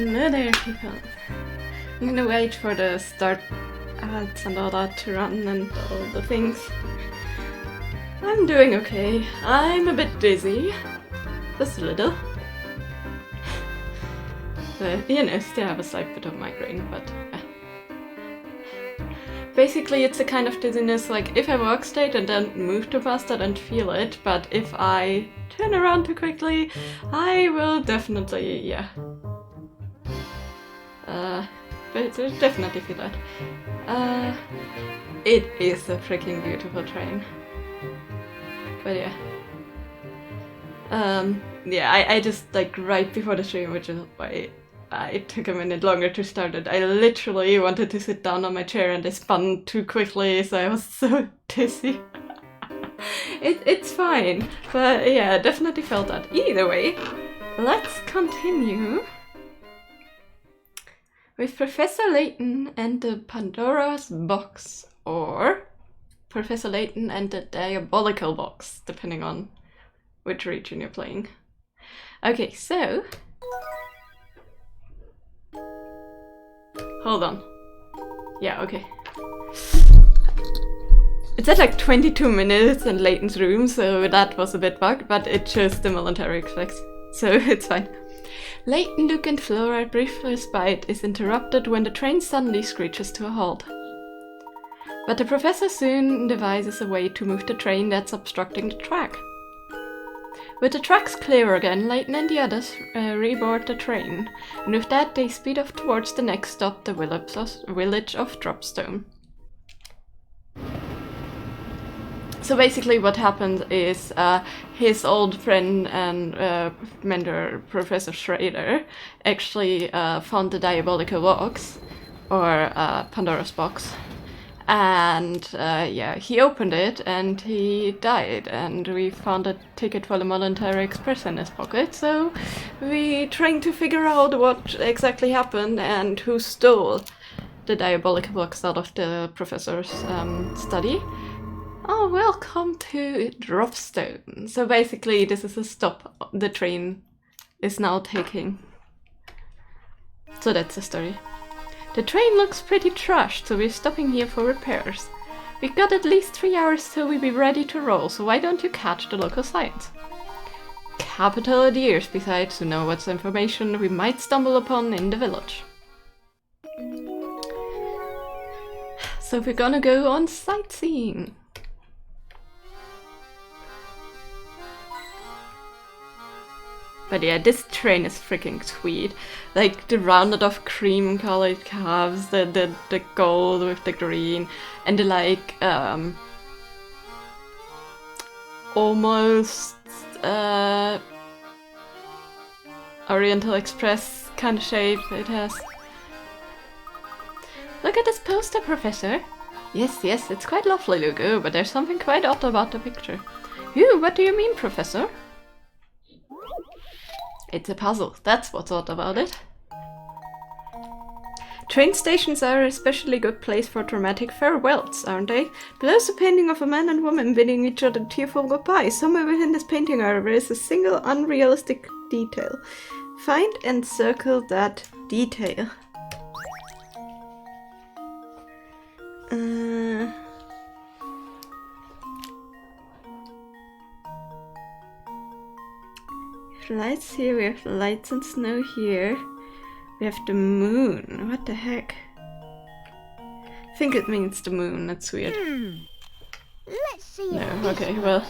Hello there, people. I'm gonna wait for the start ads and all that to run and all the things. I'm doing okay. I'm a bit dizzy. Just a little. But, you know, still have a slight bit of migraine, but yeah. Basically, it's a kind of dizziness, like, if I walk straight and don't move too fast, I don't feel it, but if I turn around too quickly, I will definitely, yeah. But definitely feel that. It is a freaking beautiful train. But yeah. Yeah, I just, like, right before the stream, which is why I took a minute longer to start it. I literally wanted to sit down on my chair and I spun too quickly, so I was so dizzy. It's fine, but yeah, definitely felt that. Either way, let's continue with Professor Layton and the Pandora's box, or Professor Layton and the Diabolical box, depending on which region you're playing. Okay, so... Hold on. Yeah, okay. It said like 22 minutes in Layton's room, so that was a bit bugged, but it shows the military effects, so it's fine. Layton, Luke and Flora's brief respite is interrupted when the train suddenly screeches to a halt. But the professor soon devises a way to move the train that's obstructing the track. With the tracks clear again, Layton and the others reboard the train, and with that they speed off towards the next stop, the village of Dropstone. So basically what happens is his old friend and mentor, Professor Schrader, actually found the Diabolical box, or Pandora's box. And yeah, he opened it and he died, and we found a ticket for the Military Express in his pocket, so we trying to figure out what exactly happened and who stole the Diabolical box out of the professor's study. Oh, welcome to Dropstone. So basically this is a stop the train is now taking. So that's the story. The train looks pretty trashed, so we're stopping here for repairs. We've got at least 3 hours till we'll be ready to roll, so why don't you catch the local signs? Capital ideas besides to know what's information we might stumble upon in the village. So we're gonna go on sightseeing. But yeah, this train is freaking sweet. Like the rounded off cream colored calves, the gold with the green, and the like almost Oriental Express kind of shape it has. Look at this poster, Professor. Yes, it's quite lovely, Lugo, but there's something quite odd about the picture. Ooh, what do you mean, Professor? It's a puzzle, that's what's odd about it. Train stations are an especially good place for dramatic farewells, aren't they? Below the painting of a man and woman bidding each other tearful goodbye. Somewhere within this painting, however, is a single unrealistic detail. Find and circle that detail. Lights here, we have lights and snow here. We have the moon. What the heck? I think it means the moon, that's weird. Let's see. No, okay, well,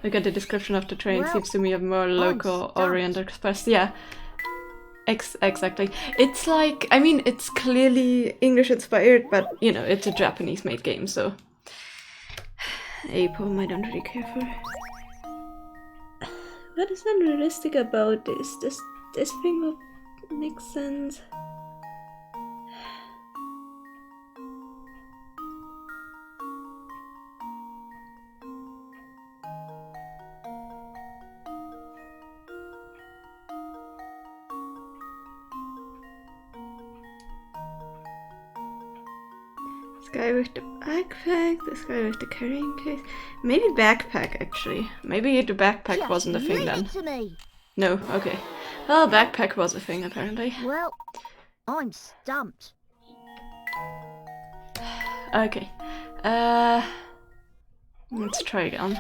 look at the description of the train, seems to me a more local Orient Express. Yeah, exactly. It's like, I mean, it's clearly English inspired, but, you know, it's a Japanese made game, so... A poem I don't really care for. What is unrealistic about this? This thing will make sense. This guy with the backpack, this guy with the carrying case. Maybe backpack, actually. Maybe the backpack wasn't a thing then. No, okay. Oh, backpack was a thing apparently. Well, I'm stumped. Okay. Let's try again.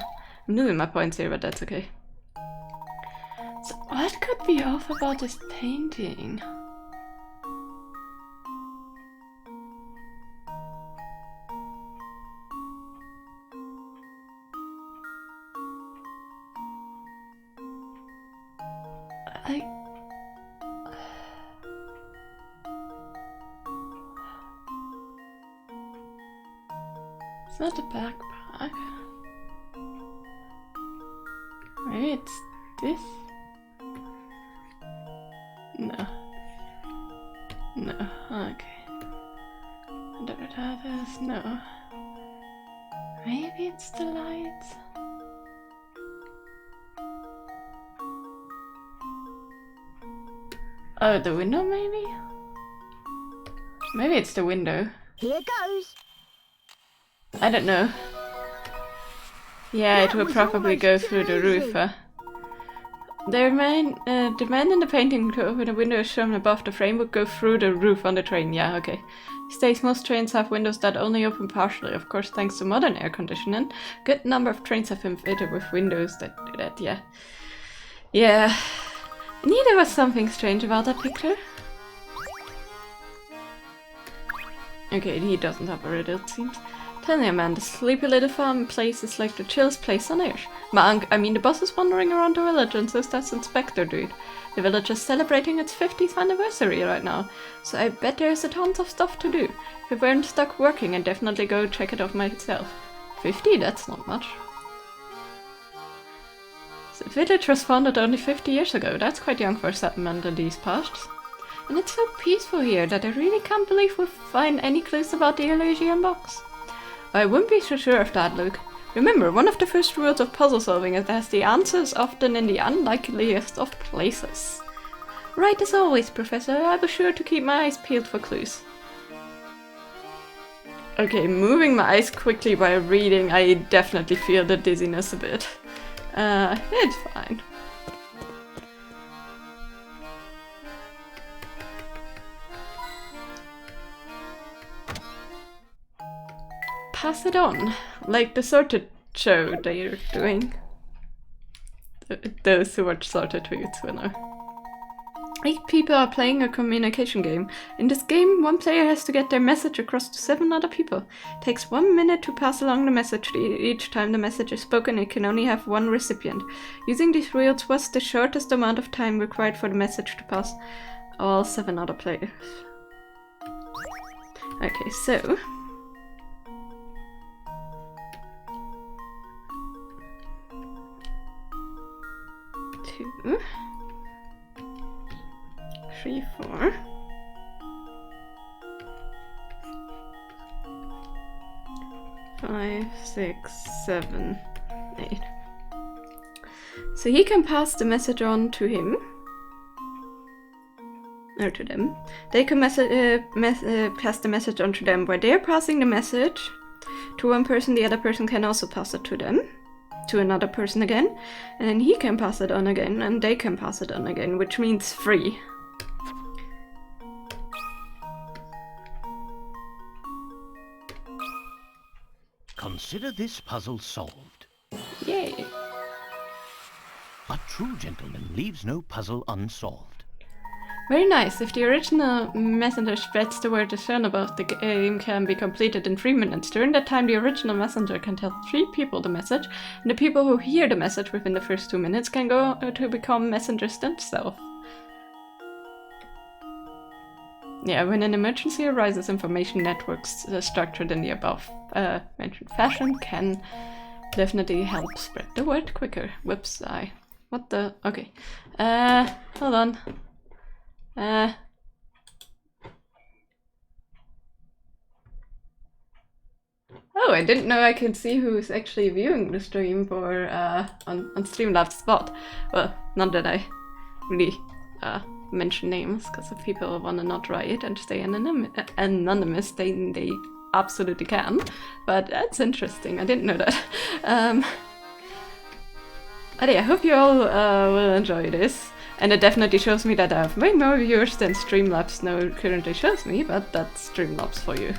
I'm losing my points here, but that's okay. So what could be off about this painting? It's not a backpack. Maybe it's this? No. No, okay. Whatever that is, no. Maybe it's the lights? Oh, the window maybe? Maybe it's the window. Here goes. I don't know. Yeah, it would probably go through the roof. The man in the painting to open a window shown above the frame would go through the roof on the train. Yeah, okay. These days most trains have windows that only open partially, of course thanks to modern air conditioning. Good number of trains have been fitted with windows that do that, yeah. Yeah. I knew there was something strange about that picture. Okay, he doesn't have a riddle, it seems. Tell me, man, the sleepy little farm place is like the chillest place on earth. The boss is wandering around the village and so that's Inspector Dude. The village is celebrating its 50th anniversary right now, so I bet there's a tons of stuff to do. If we weren't stuck working, I'd definitely go check it out myself. 50? That's not much. The village was founded only 50 years ago. That's quite young for a settlement in these parts. And it's so peaceful here that I really can't believe we'll find any clues about the Elysian box. I wouldn't be so sure of that, Luke. Remember, one of the first rules of puzzle solving is that the answer is often in the unlikeliest of places. Right as always, Professor. I'll be sure to keep my eyes peeled for clues. Okay, moving my eyes quickly while reading, I definitely feel the dizziness a bit. It's fine. Pass it on, like the sorted show they're doing. Those who watch sorted tweets will know. 8 people are playing a communication game. In this game, one player has to get their message across to 7 other people. It takes 1 minute to pass along the message. Each time the message is spoken, it can only have one recipient. Using these rules was the shortest amount of time required for the message to pass all 7 other players. Okay, so... 2, 3, 4. 5, 6, 7, 8. So he can pass the message on to him. Or to them. They can pass the message on to them. Where they're passing the message to one person, the other person can also pass it to them. To another person again. And then he can pass it on again, and they can pass it on again, which means 3. Consider this puzzle solved. Yay! A true gentleman leaves no puzzle unsolved. Very nice. If the original messenger spreads the word the shown about the game can be completed in 3 minutes. During that time, the original messenger can tell 3 people the message, and the people who hear the message within the first 2 minutes can go to become messengers themselves. Yeah, when an emergency arises, information networks structured in the above mentioned fashion can definitely help spread the word quicker. Whoops, what the? Okay. Hold on. Oh, I didn't know I could see who's actually viewing the stream for on Streamlabs Spot. Well, not that I really mention names, because if people want to not write and stay anonymous, they absolutely can. But that's interesting. I didn't know that. I hope you all will enjoy this. And it definitely shows me that I have way more viewers than Streamlabs now currently shows me, but that's Streamlabs for you.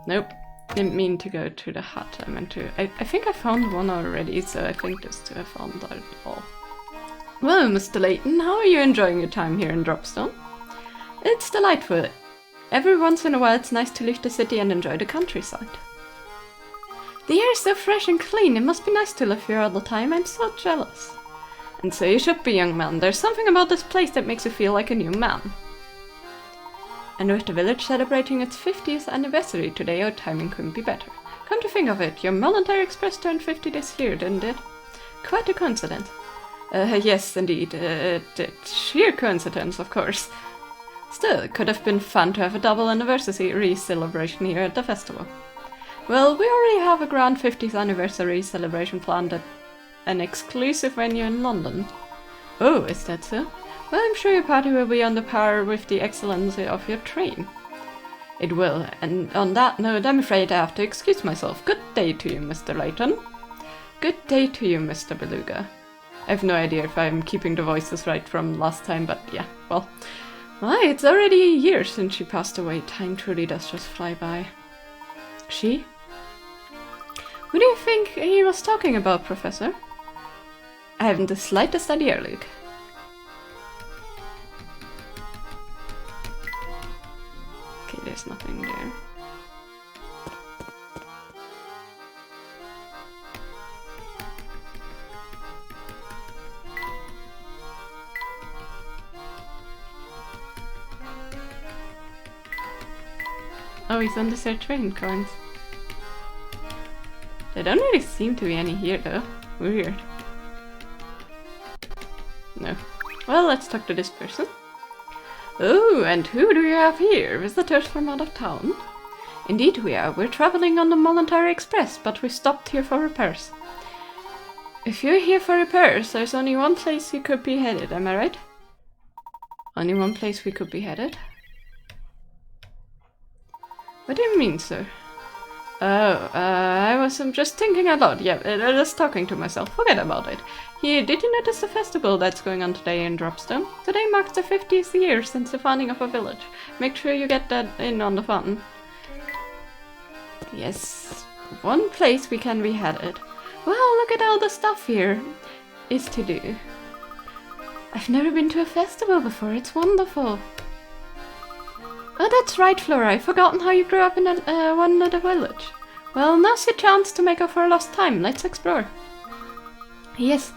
Nope, didn't mean to go to the hut. I meant to. I think I found one already, so I think those two I found are all. Well, Mr. Layton, how are you enjoying your time here in Dropstone? It's delightful. Every once in a while it's nice to leave the city and enjoy the countryside. The air is so fresh and clean, it must be nice to live here all the time. I'm so jealous. And so you should be, young man. There's something about this place that makes you feel like a new man. And with the village celebrating its 50th anniversary today, our timing couldn't be better. Come to think of it, your Military Express turned 50 this year, didn't it? Quite a coincidence. Yes, indeed. Sheer coincidence, of course. Still, it could have been fun to have a double anniversary celebration here at the festival. Well, we already have a grand 50th anniversary celebration planned at an exclusive venue in London. Oh, is that so? Well, I'm sure your party will be on the par with the excellency of your train. It will, and on that note, I'm afraid I have to excuse myself. Good day to you, Mr. Layton. Good day to you, Mr. Beluga. I have no idea if I'm keeping the voices right from last time, but yeah, well. Why, it's already a year since she passed away. Time truly does just fly by. She? Who do you think he was talking about, Professor? I haven't the slightest idea, Luke. Okay, there's nothing there. Oh, he's on the third train coins. There don't really seem to be any here though. Weird. No. Well, let's talk to this person. Oh, and who do you have here? Visitors from out of town? Indeed we are. We're traveling on the Military Express, but we stopped here for repairs. If you're here for repairs, there's only one place you could be headed, am I right? Only one place we could be headed? What do you mean, sir? Oh, I was just thinking out loud. Yeah, just talking to myself. Forget about it. Here, did you notice the festival that's going on today in Dropstone? Today marks the 50th year since the founding of our village. Make sure you get that in on the fun. Yes, one place we can be headed. Well, look at all the stuff here is to do. I've never been to a festival before. It's wonderful. Oh, that's right, Flora. I've forgotten how you grew up in one little village. Well, now's your chance to make up for lost time. Let's explore. Yes.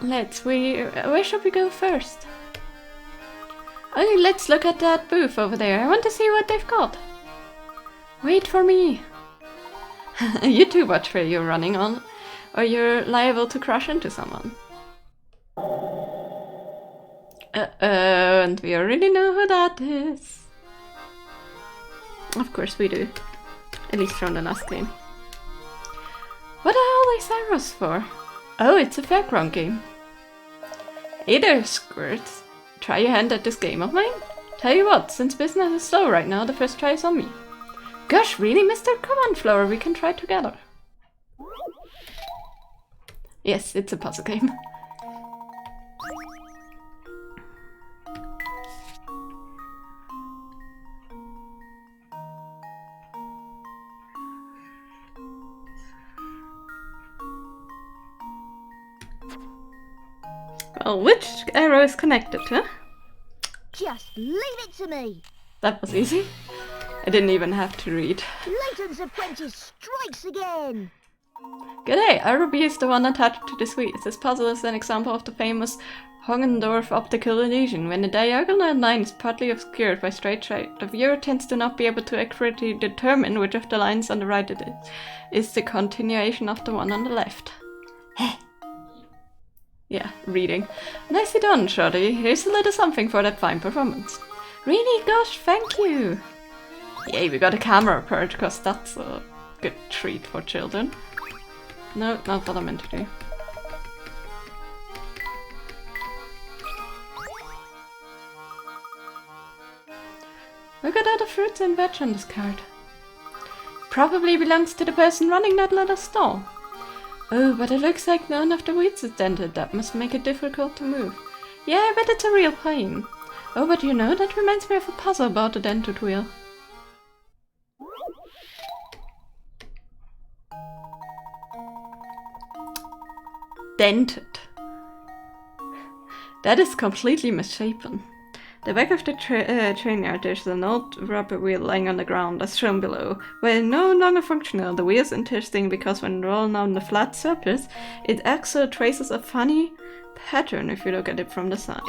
Let's. Where should we go first? Oh, let's look at that booth over there. I want to see what they've got. Wait for me. You too watch where you're running on, or you're liable to crash into someone. And we already know who that is. Of course we do. At least from the last game. What are all these arrows for? Oh, it's a fairground game. Hey there, squirts. Try your hand at this game of mine? Tell you what, since business is slow right now, the first try is on me. Gosh, really, mister? Come on, Flora, we can try together. Yes, it's a puzzle game. Well, which arrow is connected, huh? Just leave it to me. That was easy. I didn't even have to read. Layton's apprentice strikes again. G'day, Ruby is the one attached to the suite. This puzzle is an example of the famous Hongendorf optical illusion. When the diagonal line is partly obscured by straight shade, the viewer tends to not be able to accurately determine which of the lines on the right it is the continuation of the one on the left. Yeah, reading. Nicely done, Shoddy. Here's a little something for that fine performance. Really? Gosh, thank you! Yay, we got a camera perch, because that's a good treat for children. No, not what I meant to do. Look at all the fruits and veg on this card. Probably belongs to the person running that little stall. Oh, but it looks like none of the wheels is dented. That must make it difficult to move. Yeah, I bet it's a real pain. Oh, but you know, that reminds me of a puzzle about the dented wheel. Dented. That is completely misshapen. The back of the train yard, there's an old rubber wheel lying on the ground, as shown below. While no longer functional, the wheel is interesting because when rolling on the flat surface, it actually traces a funny pattern if you look at it from the side.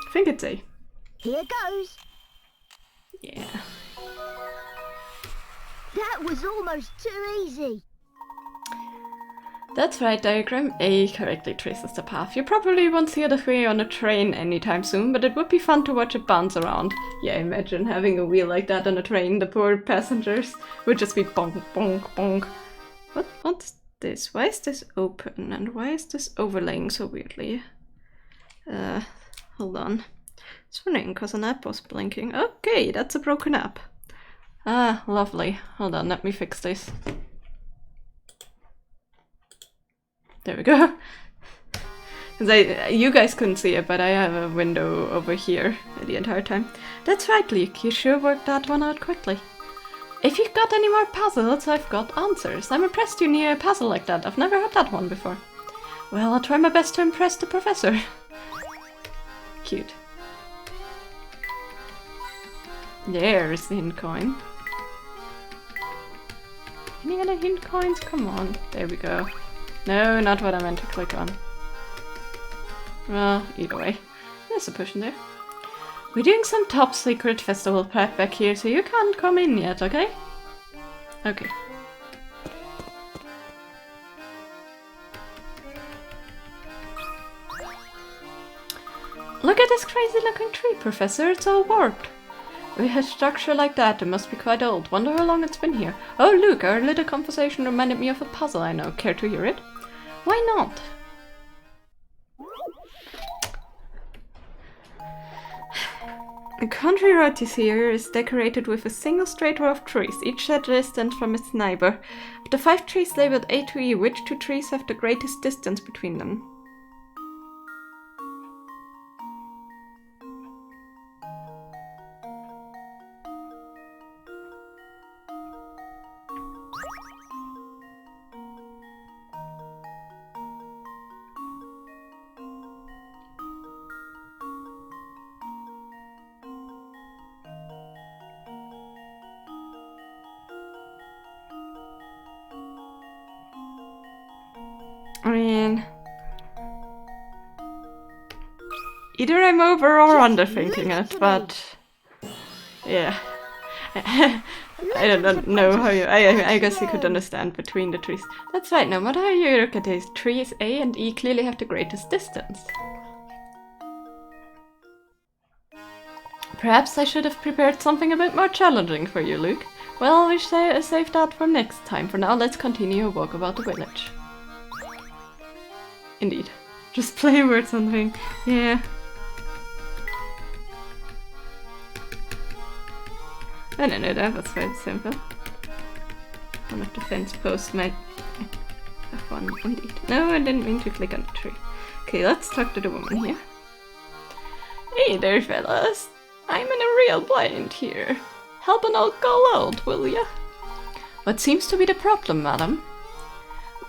I think it's A. Here goes. Yeah. That was almost too easy. That's right, diagram A correctly traces the path. You probably won't see it way on a train anytime soon, but it would be fun to watch it bounce around. Yeah, imagine having a wheel like that on a train. The poor passengers would just be bonk, bonk, bonk. What's this? Why is this open? And why is this overlaying so weirdly? Hold on. It's running because an app was blinking. Okay, that's a broken app. Ah, lovely. Hold on, let me fix this. There we go. You guys couldn't see it, but I have a window over here the entire time. That's right, Luke. You sure worked that one out quickly. If you've got any more puzzles, I've got answers. I'm impressed you knew a puzzle like that. I've never heard that one before. Well, I'll try my best to impress the professor. Cute. There's the hint coin. Any other hint coins? Come on. There we go. No, not what I meant to click on. Well, either way. There's a push in there. We're doing some top secret festival prep back here, so you can't come in yet, okay? Okay. Look at this crazy looking tree, Professor. It's all warped. With a structure like that, it must be quite old. Wonder how long it's been here. Oh, look, our little conversation reminded me of a puzzle I know. Care to hear it? Why not? A country road you see here is decorated with a single straight row of trees, each set distant from its neighbor. Of the 5 trees labeled A to E, which 2 trees have the greatest distance between them? I mean, either I'm over or underthinking it, but yeah. I don't know how you. I guess you could understand between the trees. That's right. No matter how you look at these trees, A and E clearly have the greatest distance. Perhaps I should have prepared something a bit more challenging for you, Luke. Well, we save that for next time. For now, let's continue a walk about the village. Indeed. Just play a word something. Yeah. Oh no, that was quite simple. One of the fence posts might have one indeed. No, I didn't mean to click on the tree. Okay, let's talk to the woman here. Hey there, fellas. I'm in a real bind here. Help an old girl out, will ya? What seems to be the problem, madam?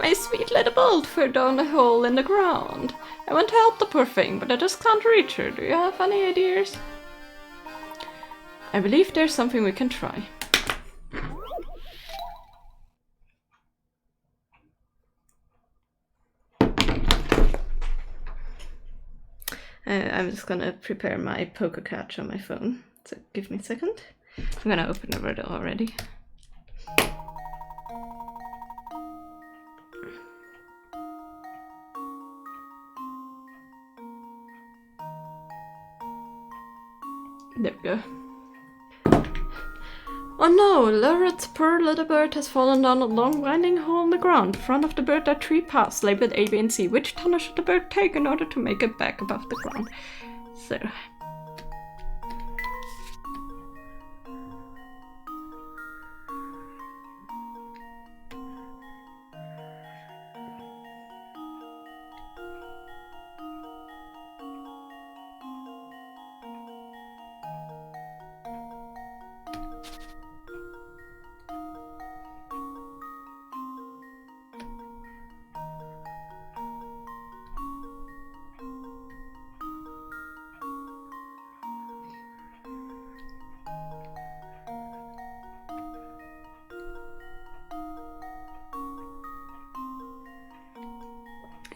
My sweet little bolt fell down a hole in the ground. I want to help the poor thing, but I just can't reach her. Do you have any ideas? I believe there's something we can try. I'm just gonna prepare my poker catch on my phone. So give me a second. I'm gonna open the riddle already. There we go. Oh no, Laurette's poor little bird has fallen down a long winding hole in the ground. In front of the bird are 3 paths labeled A, B, and C. Which tunnel should the bird take in order to make it back above the ground? So...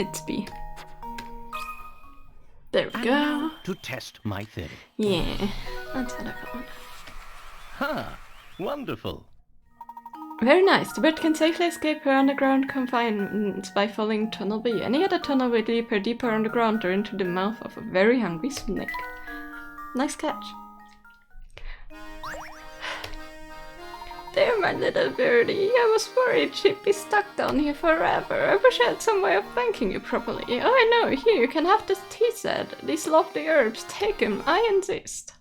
It's B. There we go. To test my theory. Yeah, that's what I found. Ha! Wonderful. Very nice. The bird can safely escape her underground confinements by following tunnel B. Any other tunnel will lead her deeper underground or into the mouth of a very hungry snake. Nice catch. There, my little birdie. I was worried she'd be stuck down here forever. I wish I had some way of thanking you properly. Oh, I know. Here, you can have this tea set. These lovely herbs. Take them. I insist.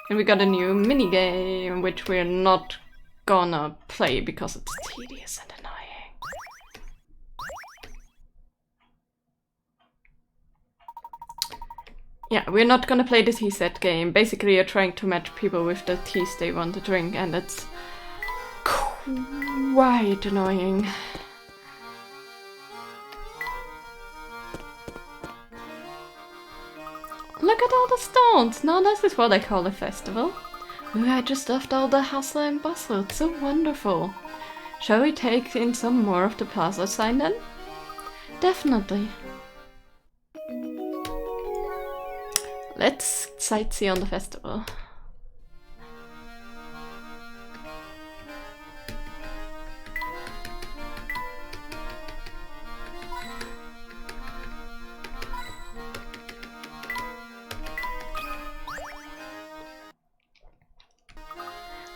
And we got a new minigame, which we're not gonna play because it's tedious and annoying. Yeah, we're not gonna play the tea set game. Basically, you're trying to match people with the teas they want to drink, and it's quite annoying. Look at all the stones! Now this is what I call a festival. Ooh, I just loved all the hustle and bustle. It's so wonderful. Shall we take in some more of the plaza sign then? Definitely. Let's sightsee on the festival.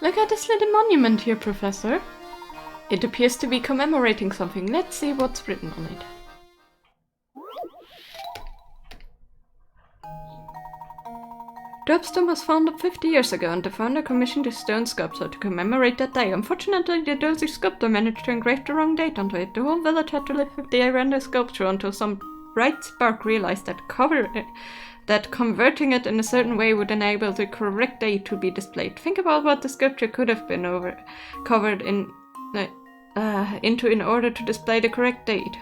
Look at this little monument here, Professor. It appears to be commemorating something. Let's see what's written on it. Dropstone was founded 50 years ago, and the founder commissioned a stone sculpture to commemorate that day. Unfortunately, the dozy sculptor managed to engrave the wrong date onto it. The whole village had to live with the horrendous sculpture until some bright spark realized that converting it in a certain way would enable the correct date to be displayed. Think about what the sculpture could have been covered into in order to display the correct date.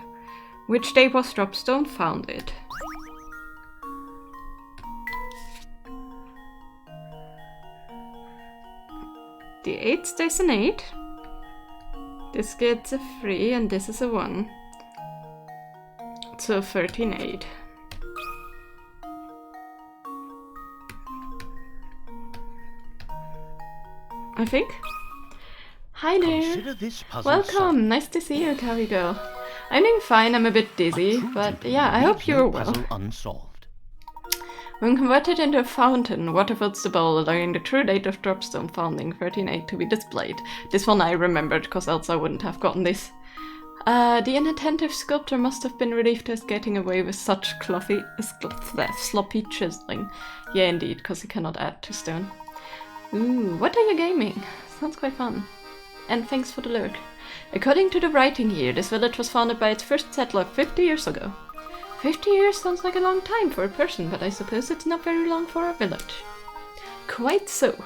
Which day was Dropstone founded? The 8th, there's an 8. This gets a 3 and this is a 1. So 13-8. I think. Hi there. Welcome. Nice to see you, Carrie girl. I'm doing fine. I'm a bit dizzy, but yeah, I hope you're well. Unsolved. When converted into a fountain, water fills the bowl, allowing the true date of Dropstone founding 1308 to be displayed. This one I remembered, because else I wouldn't have gotten this. The inattentive sculptor must have been relieved as getting away with such sloppy chiseling. Yeah, indeed, because he cannot add to stone. Ooh, what are you gaming? Sounds quite fun. And thanks for the lurk. According to the writing here, this village was founded by its first settler 50 years ago. 50 years sounds like a long time for a person, but I suppose it's not very long for a village. Quite so.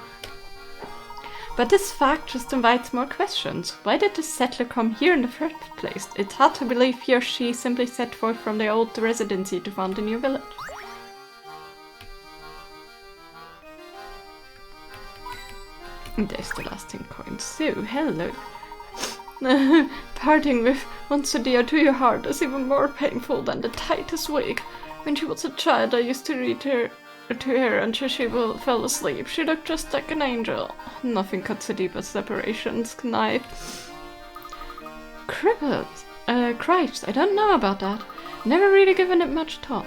But this fact just invites more questions. Why did the settler come here in the first place? It's hard to believe he or she simply set forth from their old residency to found a new village. And there's the last 10 coins. So, hello. Parting with once a dear to your heart is even more painful than the tightest wig. When she was a child, I used to read to her until she fell asleep. She looked just like an angel. Nothing cuts so deep as separation's knife. Crippled? Cripes, I don't know about that. Never really given it much thought.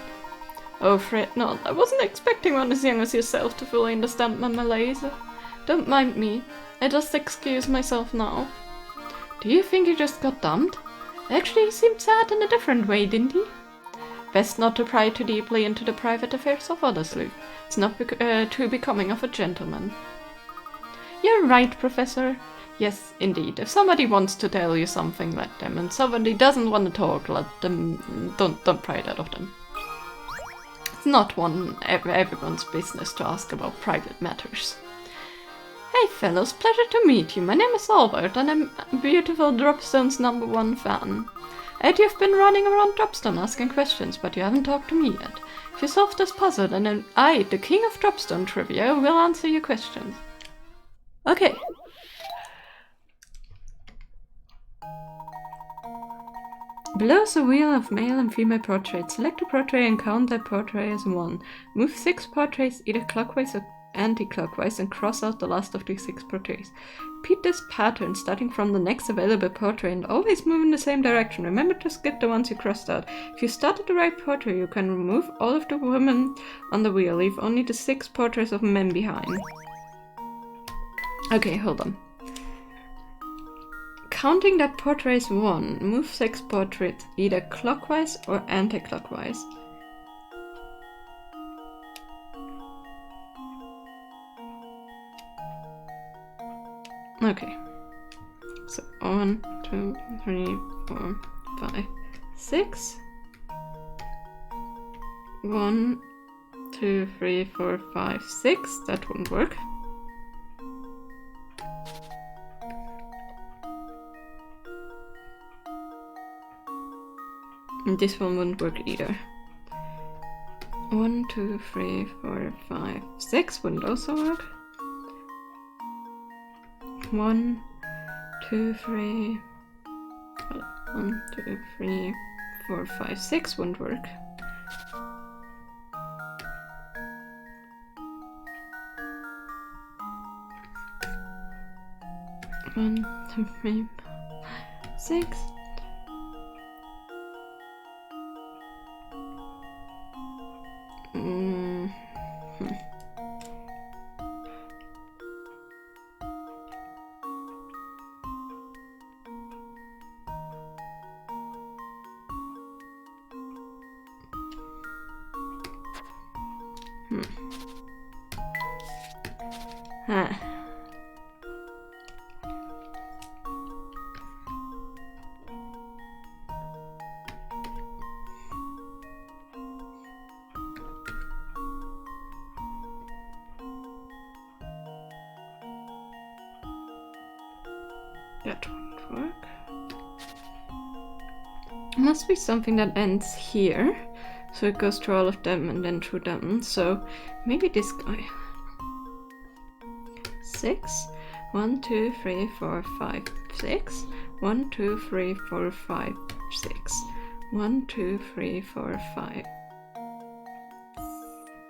Oh, fret not. I wasn't expecting one as young as yourself to fully understand my malaise. Don't mind me. I just excuse myself now. Do you think he just got dumped? Actually, he seemed sad in a different way, didn't he? Best not to pry too deeply into the private affairs of others, Luke. It's not too becoming of a gentleman. You're right, Professor. Yes, indeed. If somebody wants to tell you something, let them. And somebody doesn't want to talk, let them. Don't pry it out of them. It's not everyone's business to ask about private matters. Hey fellows, pleasure to meet you. My name is Albert and I'm beautiful Dropstone's #1 fan. Ed, you've been running around Dropstone asking questions, but you haven't talked to me yet. If you solve this puzzle, then I, the king of Dropstone trivia, will answer your questions. Okay. Below is a wheel of male and female portraits. Select a portrait and count that portrait as 1. Move 6 portraits either clockwise or anti-clockwise and cross out the last of these 6 portraits. Repeat this pattern starting from the next available portrait and always move in the same direction. Remember to skip the ones you crossed out. If you started the right portrait, you can remove all of the women on the wheel. Leave only the 6 portraits of men behind. Okay, hold on. Counting that portrait is 1, move 6 portraits either clockwise or anti-clockwise. Okay. So 1, 2, 3, 4, 5, 6. 1, 2, 3, 4, 5, 6. That wouldn't work. And this one wouldn't work either. 1, 2, 3, 4, 5, 6 wouldn't also work. 1, 2, 3. 1, 2, 3, 4, 5, 6 wouldn't work. One, 2, 3, 6. That won't work. Must be something that ends here. So it goes through all of them and then through them. So maybe this guy. 6. 1, 2, 3, 4, 5, 6. 1, 2, 3, 4, 5, 6. 1, 2, 3, 4, 5.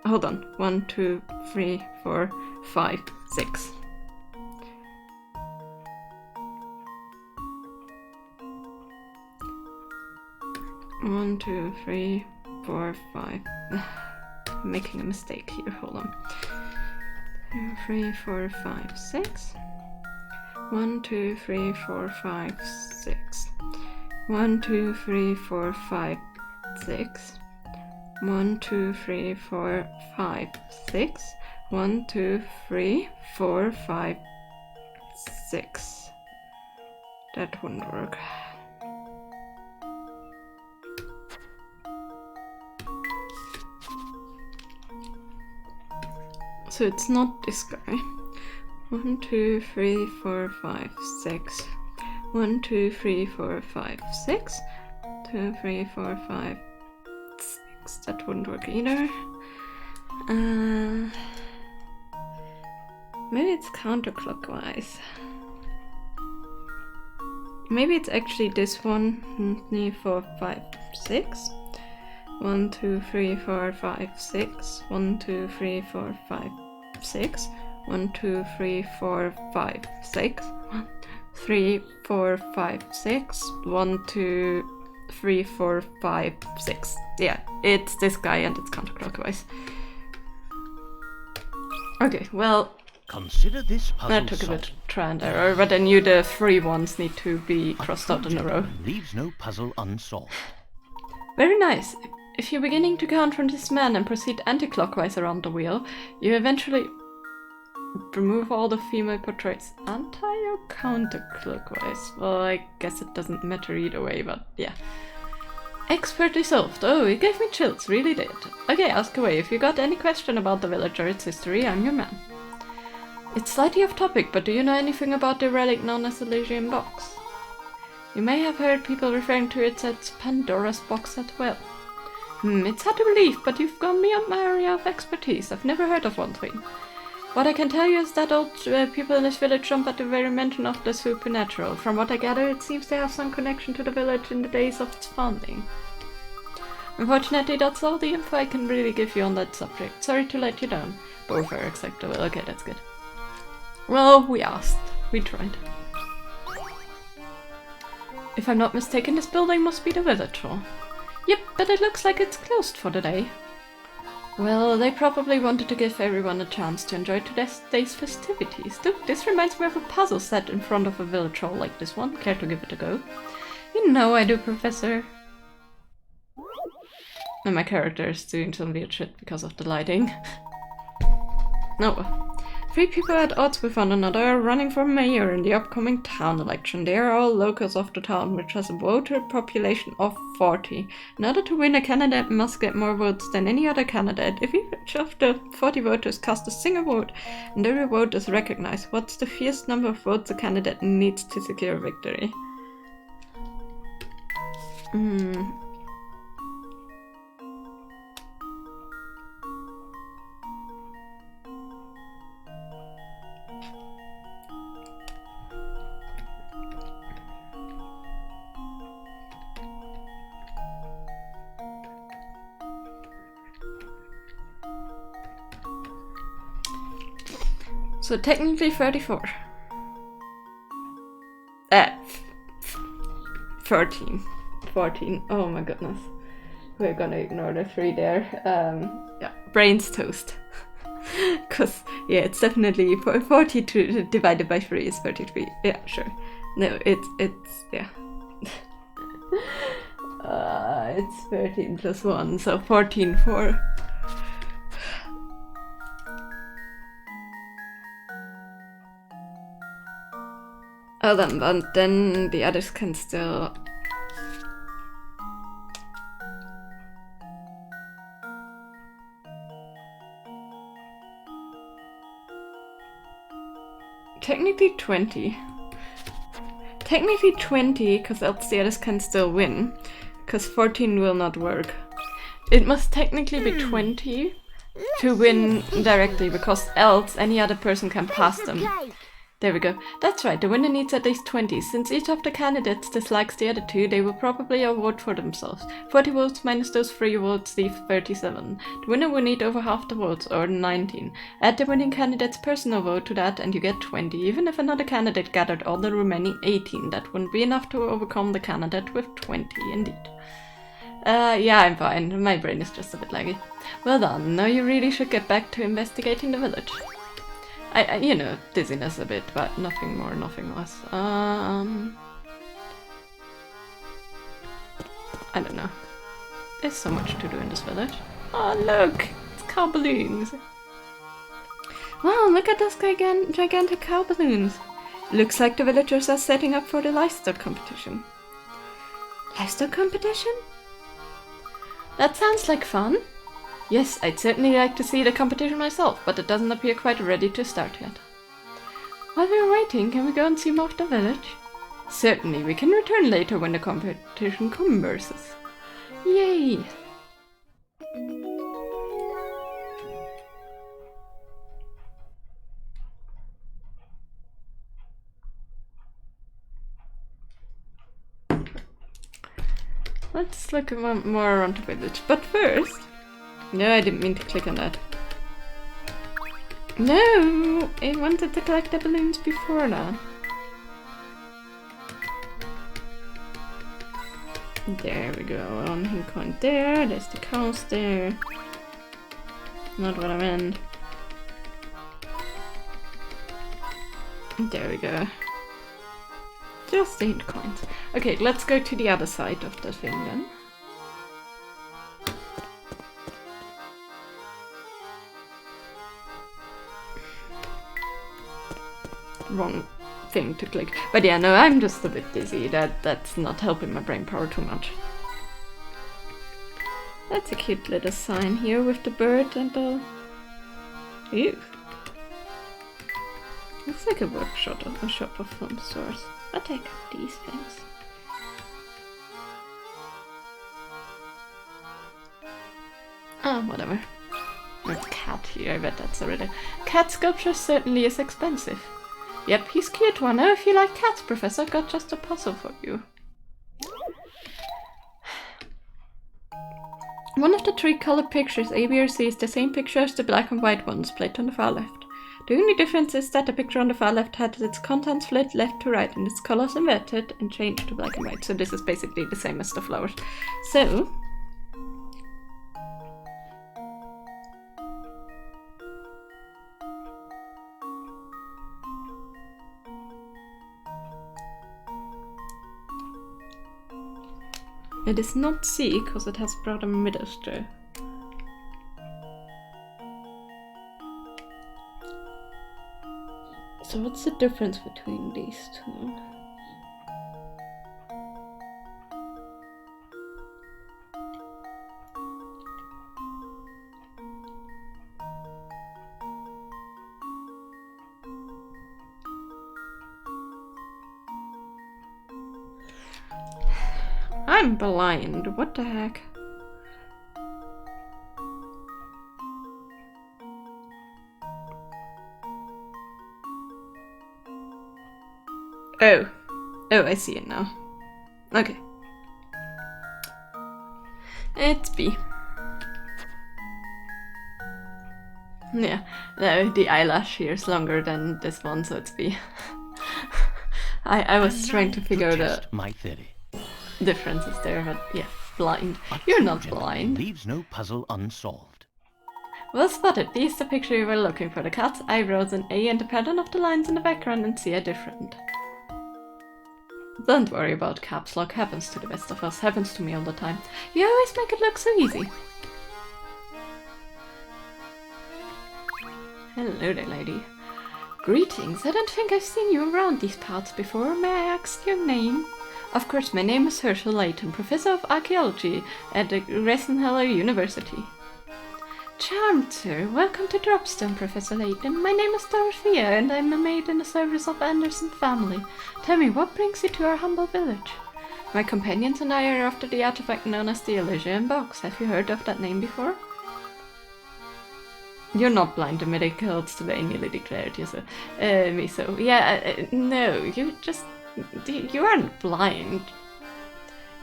Hold on. 1, 2, 3, 4, 5, 6. One, 2, 3, 4, 5. I'm making a mistake here. Hold on. 2, 3, 4, 5, 6. 1, 2, 3, 4, 5, 6. 1, 2, 3, 4, 5, 6. 1, 2, 3, 4, 5, 6. 1, 2, 3, 4, 5, 6. That wouldn't work. So it's not this guy. 1, 2, 3, 4, 5, 6. 1, 2, 3, 4, 5, 6. 2, 3, 4, 5, 6. That wouldn't work either. Maybe it's counterclockwise. Maybe it's actually this one. 3, 4, 5, 6. 1, 2, 3, 4, 5, 6. 1, 2, 3, 4, 5, 6. 1, 2, 3, 4, 5, 6. 1, 3, 4, 5, 6. 1, 2, 3, 4, 5, 6. Yeah, it's this guy and it's counterclockwise. Okay, well, Consider this puzzle that took a bit solved. of trial and error, but I knew the 3 ones need to be crossed out in a row. Leaves no puzzle unsolved. Very nice. If you're beginning to count from this man and proceed anti-clockwise around the wheel, you eventually remove all the female portraits. Anti or counterclockwise? Well, I guess it doesn't matter either way, but yeah. Expertly solved. Oh, it gave me chills, really did. Okay, ask away. If you got any question about the village or its history, I'm your man. It's slightly off topic, but do you know anything about the relic known as the Elysian box? You may have heard people referring to it as Pandora's box as well. It's hard to believe, but you've gone beyond my area of expertise. I've never heard of one thing. What I can tell you is that old people in this village jump at the very mention of the supernatural. From what I gather, it seems they have some connection to the village in the days of its founding. Unfortunately, that's all the info I can really give you on that subject. Sorry to let you down. Both are acceptable. Okay, that's good. Well, we asked. We tried. If I'm not mistaken, this building must be the village hall. Yep, but it looks like it's closed for the day. Well, they probably wanted to give everyone a chance to enjoy today's festivities. Look, this reminds me of a puzzle set in front of a village hall like this one. Care to give it a go? You know I do, Professor. And my character is doing some weird shit because of the lighting. No. 3 people at odds with one another are running for mayor in the upcoming town election. They are all locals of the town, which has a voter population of 40. In order to win, a candidate must get more votes than any other candidate. If each of the 40 voters cast a single vote, and every vote is recognized, what's the fewest number of votes a candidate needs to secure victory? So technically 34. 13. 14. Oh my goodness. We're gonna ignore the 3 there. Yeah, brains toast. Cause yeah, it's definitely 42 divided by 3 is 33. Yeah, sure. No, it's yeah. It's 13 plus 1, so 14 for. Oh, then the others can still. Technically 20. Technically 20, because else the others can still win. Because 14 will not work. It must technically be 20 to win directly, because else any other person can pass them. There we go. That's right, the winner needs at least 20. Since each of the candidates dislikes the other 2, they will probably all vote for themselves. 40 votes minus those 3 votes leave 37. The winner will need over half the votes, or 19. Add the winning candidate's personal vote to that and you get 20. Even if another candidate gathered all the remaining 18, that wouldn't be enough to overcome the candidate with 20, indeed. Yeah, I'm fine. My brain is just a bit laggy. Well done. Now you really should get back to investigating the village. I you know, dizziness a bit, but nothing more, nothing less. I don't know. There's so much to do in this village. Oh, look! It's cow balloons! Wow, look at those gigantic cow balloons! Looks like the villagers are setting up for the livestock competition. Livestock competition? That sounds like fun! Yes, I'd certainly like to see the competition myself, but it doesn't appear quite ready to start yet. While we're waiting, can we go and see more of the village? Certainly, we can return later when the competition commences. Yay! Let's look more around the village, but first... No, I didn't mean to click on that. No! I wanted to collect the balloons before that. There we go, 1 hint point there, there's the cows there. Not what I meant. There we go. Just the hint coins. Okay, let's go to the other side of the thing then. Wrong thing to click. But yeah, no, I'm just a bit dizzy. That's not helping my brain power too much. That's a cute little sign here with the bird and the... Ew. Looks like a workshop of a shop of film stores. I'll take these things. Ah, whatever. There's a cat here, I bet that's already... Cat sculpture certainly is expensive. Yep, he's cute one. Oh, if you like cats, Professor, got just a puzzle for you. One of the 3 colored pictures A, B, or C is the same picture as the black and white one displayed on the far left. The only difference is that the picture on the far left had its contents flipped left to right and its colors inverted and changed to black and white. So this is basically the same as the flowers. So... It is not C, because it has broader middles though. So what's the difference between these two? I'm blind, what the heck? Oh. Oh, I see it now. Okay. It's B. Yeah, no, the eyelash here is longer than this one, so it's B. I was trying to figure out my theory. Differences there, but yeah, blind. You're not blind. Leaves no puzzle unsolved. Well spotted. This is the picture you were looking for. The cat's eyebrows and A and the pattern of the lines in the background and C are different. Don't worry about caps lock. Happens to the best of us. Happens to me all the time. You always make it look so easy. Hello there, lady. Greetings. I don't think I've seen you around these parts before. May I ask your name? Of course, my name is Herschel Layton, Professor of Archaeology at the Ressenheller University. Charmed, sir. Welcome to Dropstone, Professor Layton. My name is Dorothea, and I'm a maid in the service of Anderson family. Tell me, what brings you to our humble village? My companions and I are after the artifact known as the Elysian Box. Have you heard of that name before? You're not blind, the medical nearly declared you so. Me so. Yeah, no, you aren't blind.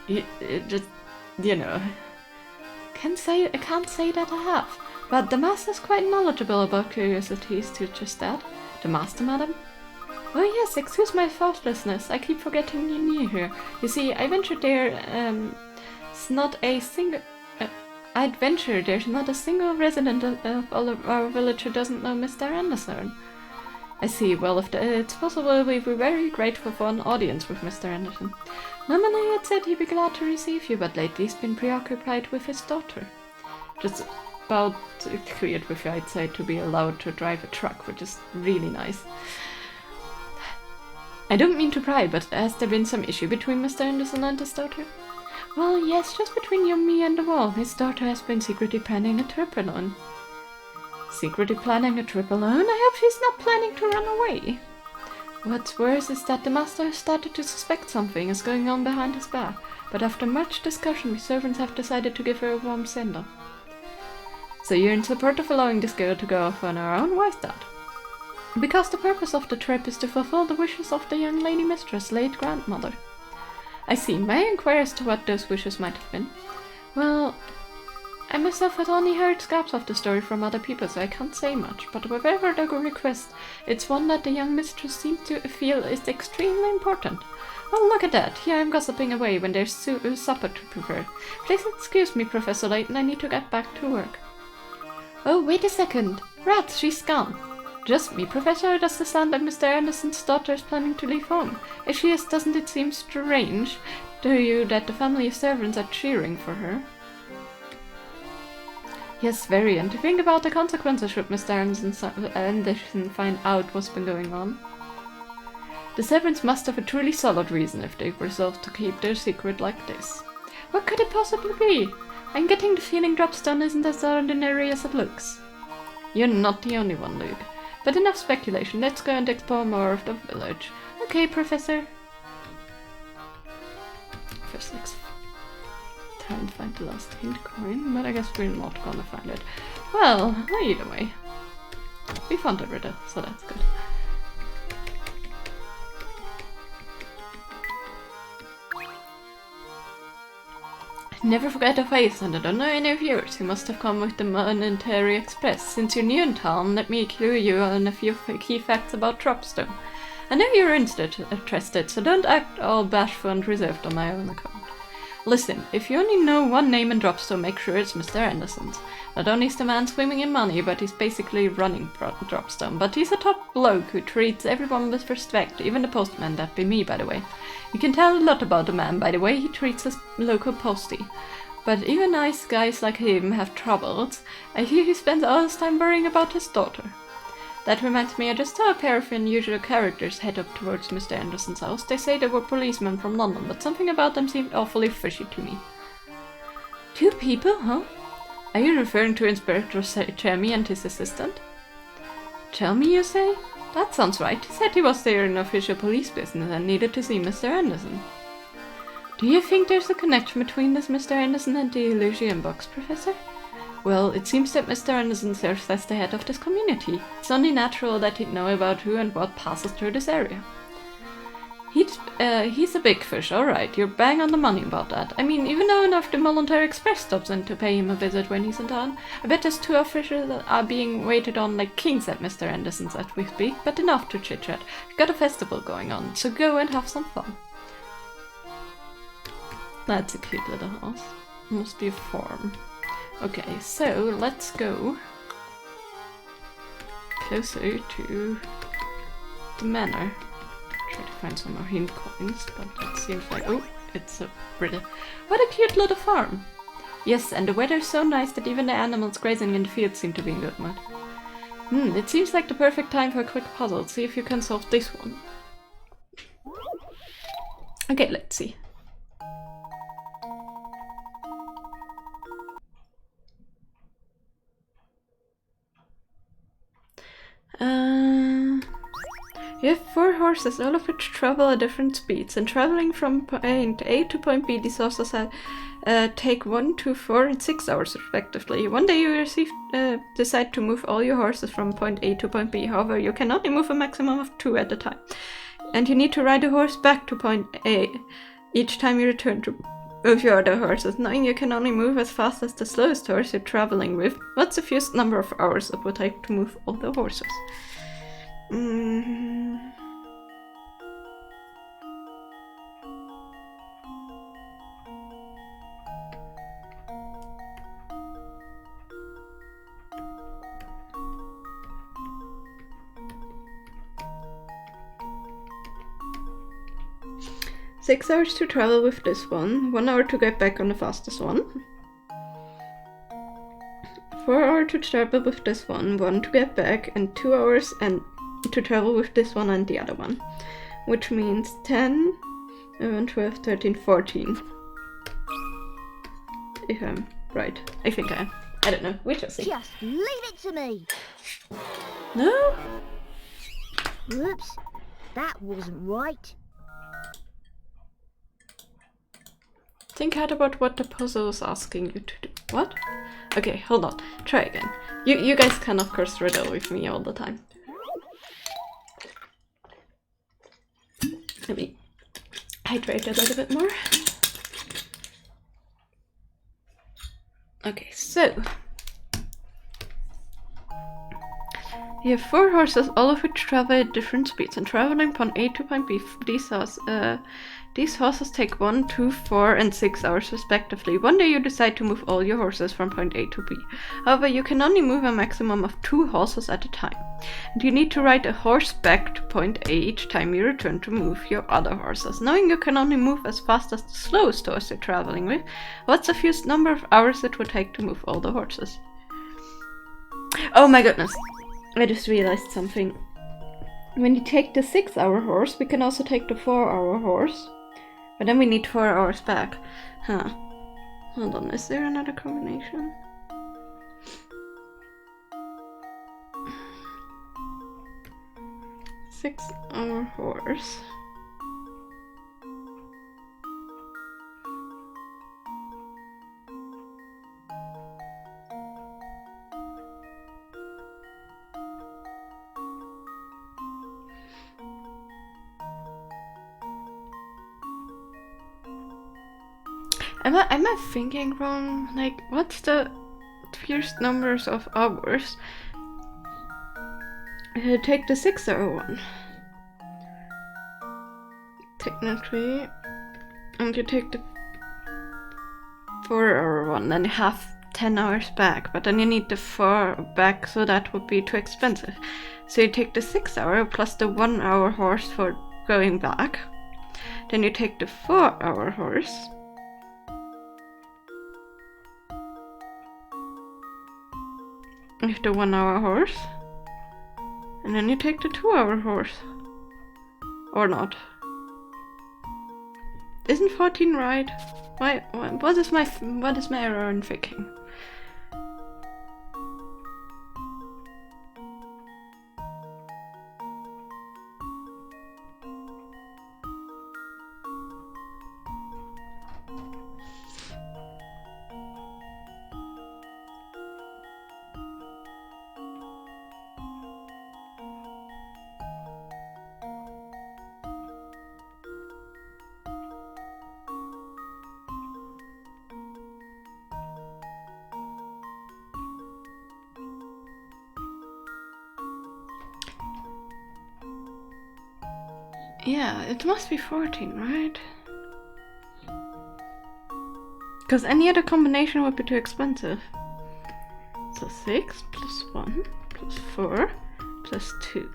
You just, you know. I can't say that I have. But the master's quite knowledgeable about curiosities to just that. The master, madam? Oh yes, excuse my thoughtlessness. I keep forgetting you're near here. You see, I ventured there, it's not a single... I'd venture there's not a single resident of all of our village who doesn't know Mr. Anderson. I see. Well, if it's possible, we'd be very grateful for an audience with Mr. Anderson. Normally, I'd said he'd be glad to receive you, but lately he's been preoccupied with his daughter. Just about cleared with you, I'd say, to be allowed to drive a truck, which is really nice. I don't mean to pry, but has there been some issue between Mr. Anderson and his daughter? Well, yes, just between you, me, and the wall. His daughter has been secretly planning a trip alone. Secretly planning a trip alone? I hope she's not planning to run away. What's worse is that the master has started to suspect something is going on behind his back, but after much discussion, we servants have decided to give her a warm send-off. So you're in support of allowing this girl to go off on her own? Why is that? Because the purpose of the trip is to fulfill the wishes of the young lady mistress' late grandmother. I see. May I inquire as to what those wishes might have been? Well, I'm myself had only heard scraps of the story from other people, so I can't say much, but whatever the request, it's one that the young mistress seems to feel is extremely important. Oh, look at that! Here I'm gossiping away when there's supper to prepare. Please excuse me, Professor Layton, I need to get back to work. Oh, wait a second! Rats, she's gone! Just me, Professor, or does the sound that Mr. Anderson's daughter is planning to leave home? If she is, doesn't it seem strange to you that the family of servants are cheering for her? Yes, very, and to think about the consequences should Mr. Anderson find out what's been going on. The servants must have a truly solid reason if they've resolved to keep their secret like this. What could it possibly be? I'm getting the feeling Dropstone isn't as ordinary as it looks. You're not the only one, Luke. But enough speculation, let's go and explore more of the village. Okay, Professor. First, let's try and find the last hint coin, but I guess we're not gonna find it. Well, either way. We found a riddle, so that's good. Never forget a face, and I don't know any of yours. You must have come with the Monetary Express. Since you're new in town, let me clue you on a few key facts about Dropstone. I know you're interested, so don't act all bashful and reserved on my own account. Listen, if you only know one name in Dropstone, make sure it's Mr. Anderson's. Not only is the man swimming in money, but he's basically running Dropstone. But he's a top bloke who treats everyone with respect, even the postman, that'd be me, by the way. You can tell a lot about the man by the way he treats his local postie. But even nice guys like him have troubles. I hear he spends all his time worrying about his daughter. That reminds me, I just saw a pair of unusual characters head up towards Mr. Anderson's house. They say they were policemen from London, but something about them seemed awfully fishy to me. 2 people, huh? Are you referring to Inspector Chermy and his assistant? Chermy, you say? That sounds right. He said he was there in official police business and needed to see Mr. Anderson. Do you think there's a connection between this Mr. Anderson and the illusion box, Professor? Well, it seems that Mr. Anderson serves as the head of this community. It's only natural that he'd know about who and what passes through this area. He's a big fish, alright, you're bang on the money about that. I mean, even though enough the Monetary Express stops in to pay him a visit when he's in town, I bet there's 2 officials that are being waited on like kings at Mr. Anderson's as we speak, but enough to chit-chat. We've got a festival going on, so go and have some fun. That's a cute little house. Must be a farm. Okay, so let's go closer to the manor. Try to find some more hint coins, but that seems like... oh, it's a riddle. What a cute little farm! Yes, and the weather's so nice that even the animals grazing in the fields seem to be in good mood. It seems like the perfect time for a quick puzzle. See if you can solve this one. Okay, let's see. You have 4 horses, all of which travel at different speeds, and traveling from point A to point B, these horses take 1, 2, 4, and 6 hours respectively. One day you decide to move all your horses from point A to point B, however, you can only move a maximum of 2 at a time. And you need to ride a horse back to point A each time you return to move your other horses. Knowing you can only move as fast as the slowest horse you're traveling with, what's the fewest number of hours it would take to move all the horses? 6 hours to travel with this one, 1 hour to get back on the fastest one, 4 hours to travel with this one, 1 to get back, and 2 hours and to travel with this one and the other one. Which means 10, 11, 12, 13, 14. If I'm right. I think I am. I don't know. We shall see. Just leave it to me. No? Whoops. That wasn't right. Think hard about what the puzzle is asking you to do. What? Okay, hold on. Try again. You guys can of course riddle with me all the time. Let me hydrate a little bit more. Okay, so you have 4 horses, all of which travel at different speeds, and traveling point A to point B. These horses take 1, 2, 4, and 6 hours respectively. One day you decide to move all your horses from point A to B. However, you can only move a maximum of 2 horses at a time. And you need to ride a horse back to point A each time you return to move your other horses. Knowing you can only move as fast as the slowest horse you're traveling with, what's the fewest number of hours it would take to move all the horses? Oh my goodness! I just realized something. When you take the 6-hour horse, we can also take the 4-hour horse. But then we need 4 hours back. Huh. Hold on, is there another combination? Six-hour horse. Am I thinking wrong? Like, what's the fewest numbers of hours? Take the 6-hour one. Technically. And you take the 4-hour one, then you have 10 hours back. But then you need the 4 back, so that would be too expensive. So you take the 6-hour plus the 1-hour horse for going back. Then you take the 4-hour horse. With the 1-hour horse. And then you take the 2-hour horse. Or not. Isn't 14 right? What is my error in thinking? Yeah, it must be 14, right? Because any other combination would be too expensive. So 6 plus 1 plus 4 plus 2.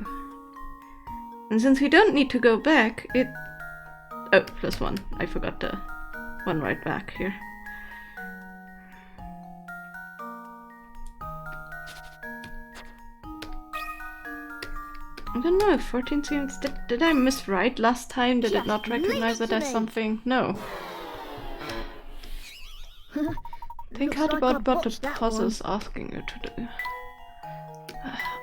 And since we don't need to go back, it... Oh, plus 1. I forgot the one right back here. I don't know, 14 seems... Did I miswrite last time? Did it not recognize it as something? No. Think hard about what the puzzle is asking you to do.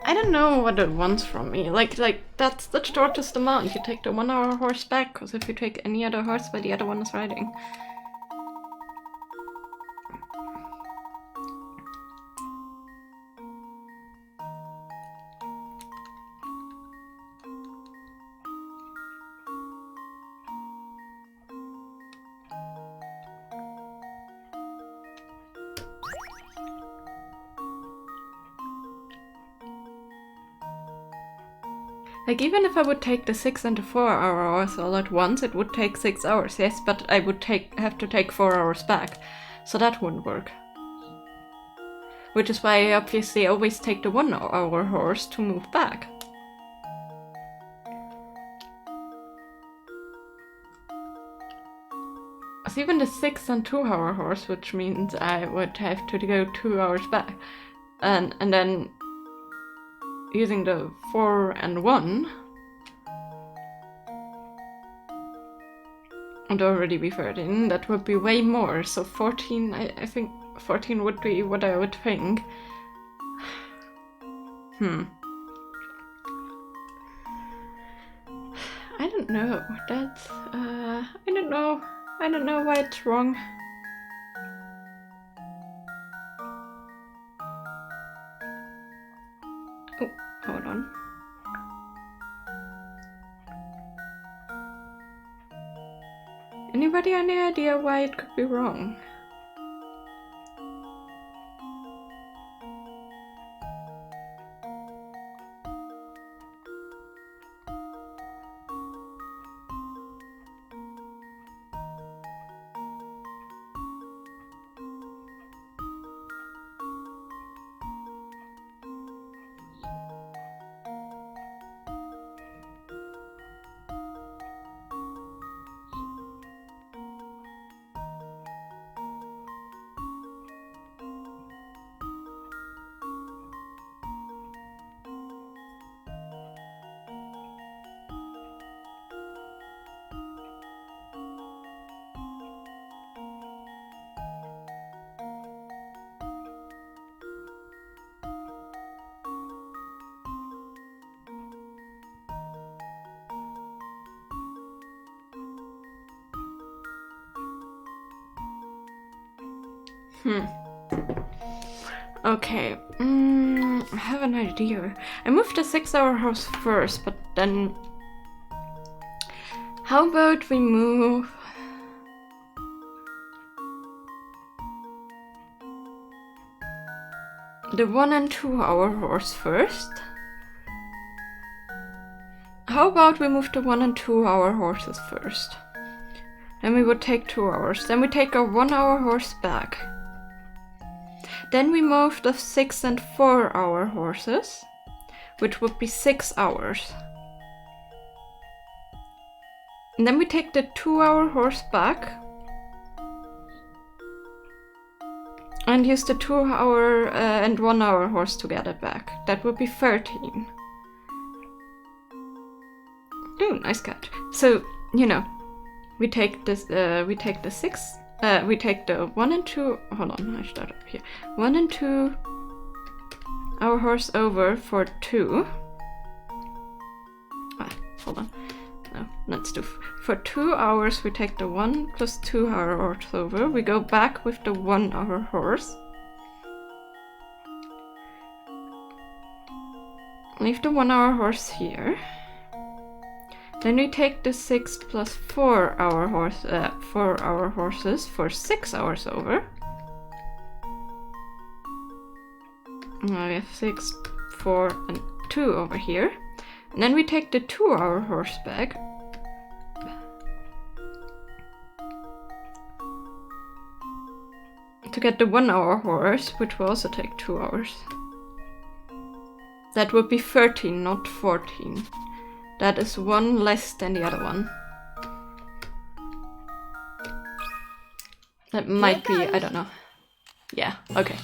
I don't know what it wants from me. Like that's the shortest amount. You take the 1-hour horse back, because if you take any other horse where the other one is riding. Like, even if I would take the 6 and the 4-hour horse all at once, it would take 6 hours, yes, but I would have to take 4 hours back, so that wouldn't work. Which is why I obviously always take the 1-hour horse to move back. So even the 6 and 2-hour horse, which means I would have to go 2 hours back, and then using the 4 and 1 would already be 13, that would be way more, so 14, I think 14 would be what I would think. I don't know, that's, I don't know why it's wrong. Oh, hold on. Anybody any idea why it could be wrong? Okay, I have an idea. I moved the 6-hour horse first, but then... How about we move... the 1 and 2 hour horse first? How about we move the 1 and 2 hour horses first? Then we would take 2 hours. Then we take our 1 hour horse back. Then we move the 6 and 4 hour horses, which would be 6 hours. And then we take the 2 hour horse back and use the 2 hour and 1 hour horse to get it back. That would be 13. Ooh, nice catch. So, you know, we take this, we take the 6, we take the 1 and 2, hold on, I start up here. 1 and 2 hour horse over for 2. Hold on. No, let's do, for 2 hours we take the 1 plus 2 hour horse over. We go back with the 1 hour horse. Leave the 1 hour horse here. Then we take the 6 plus 4 hour horse, 4 hour horses for 6 hours over. Now we have 6, 4, and 2 over here. And then we take the 2 hour horse back. To get the 1 hour horse, which will also take 2 hours. That would be 13, not 14. That is 1 less than the other one. That might be, I don't know. Yeah, okay.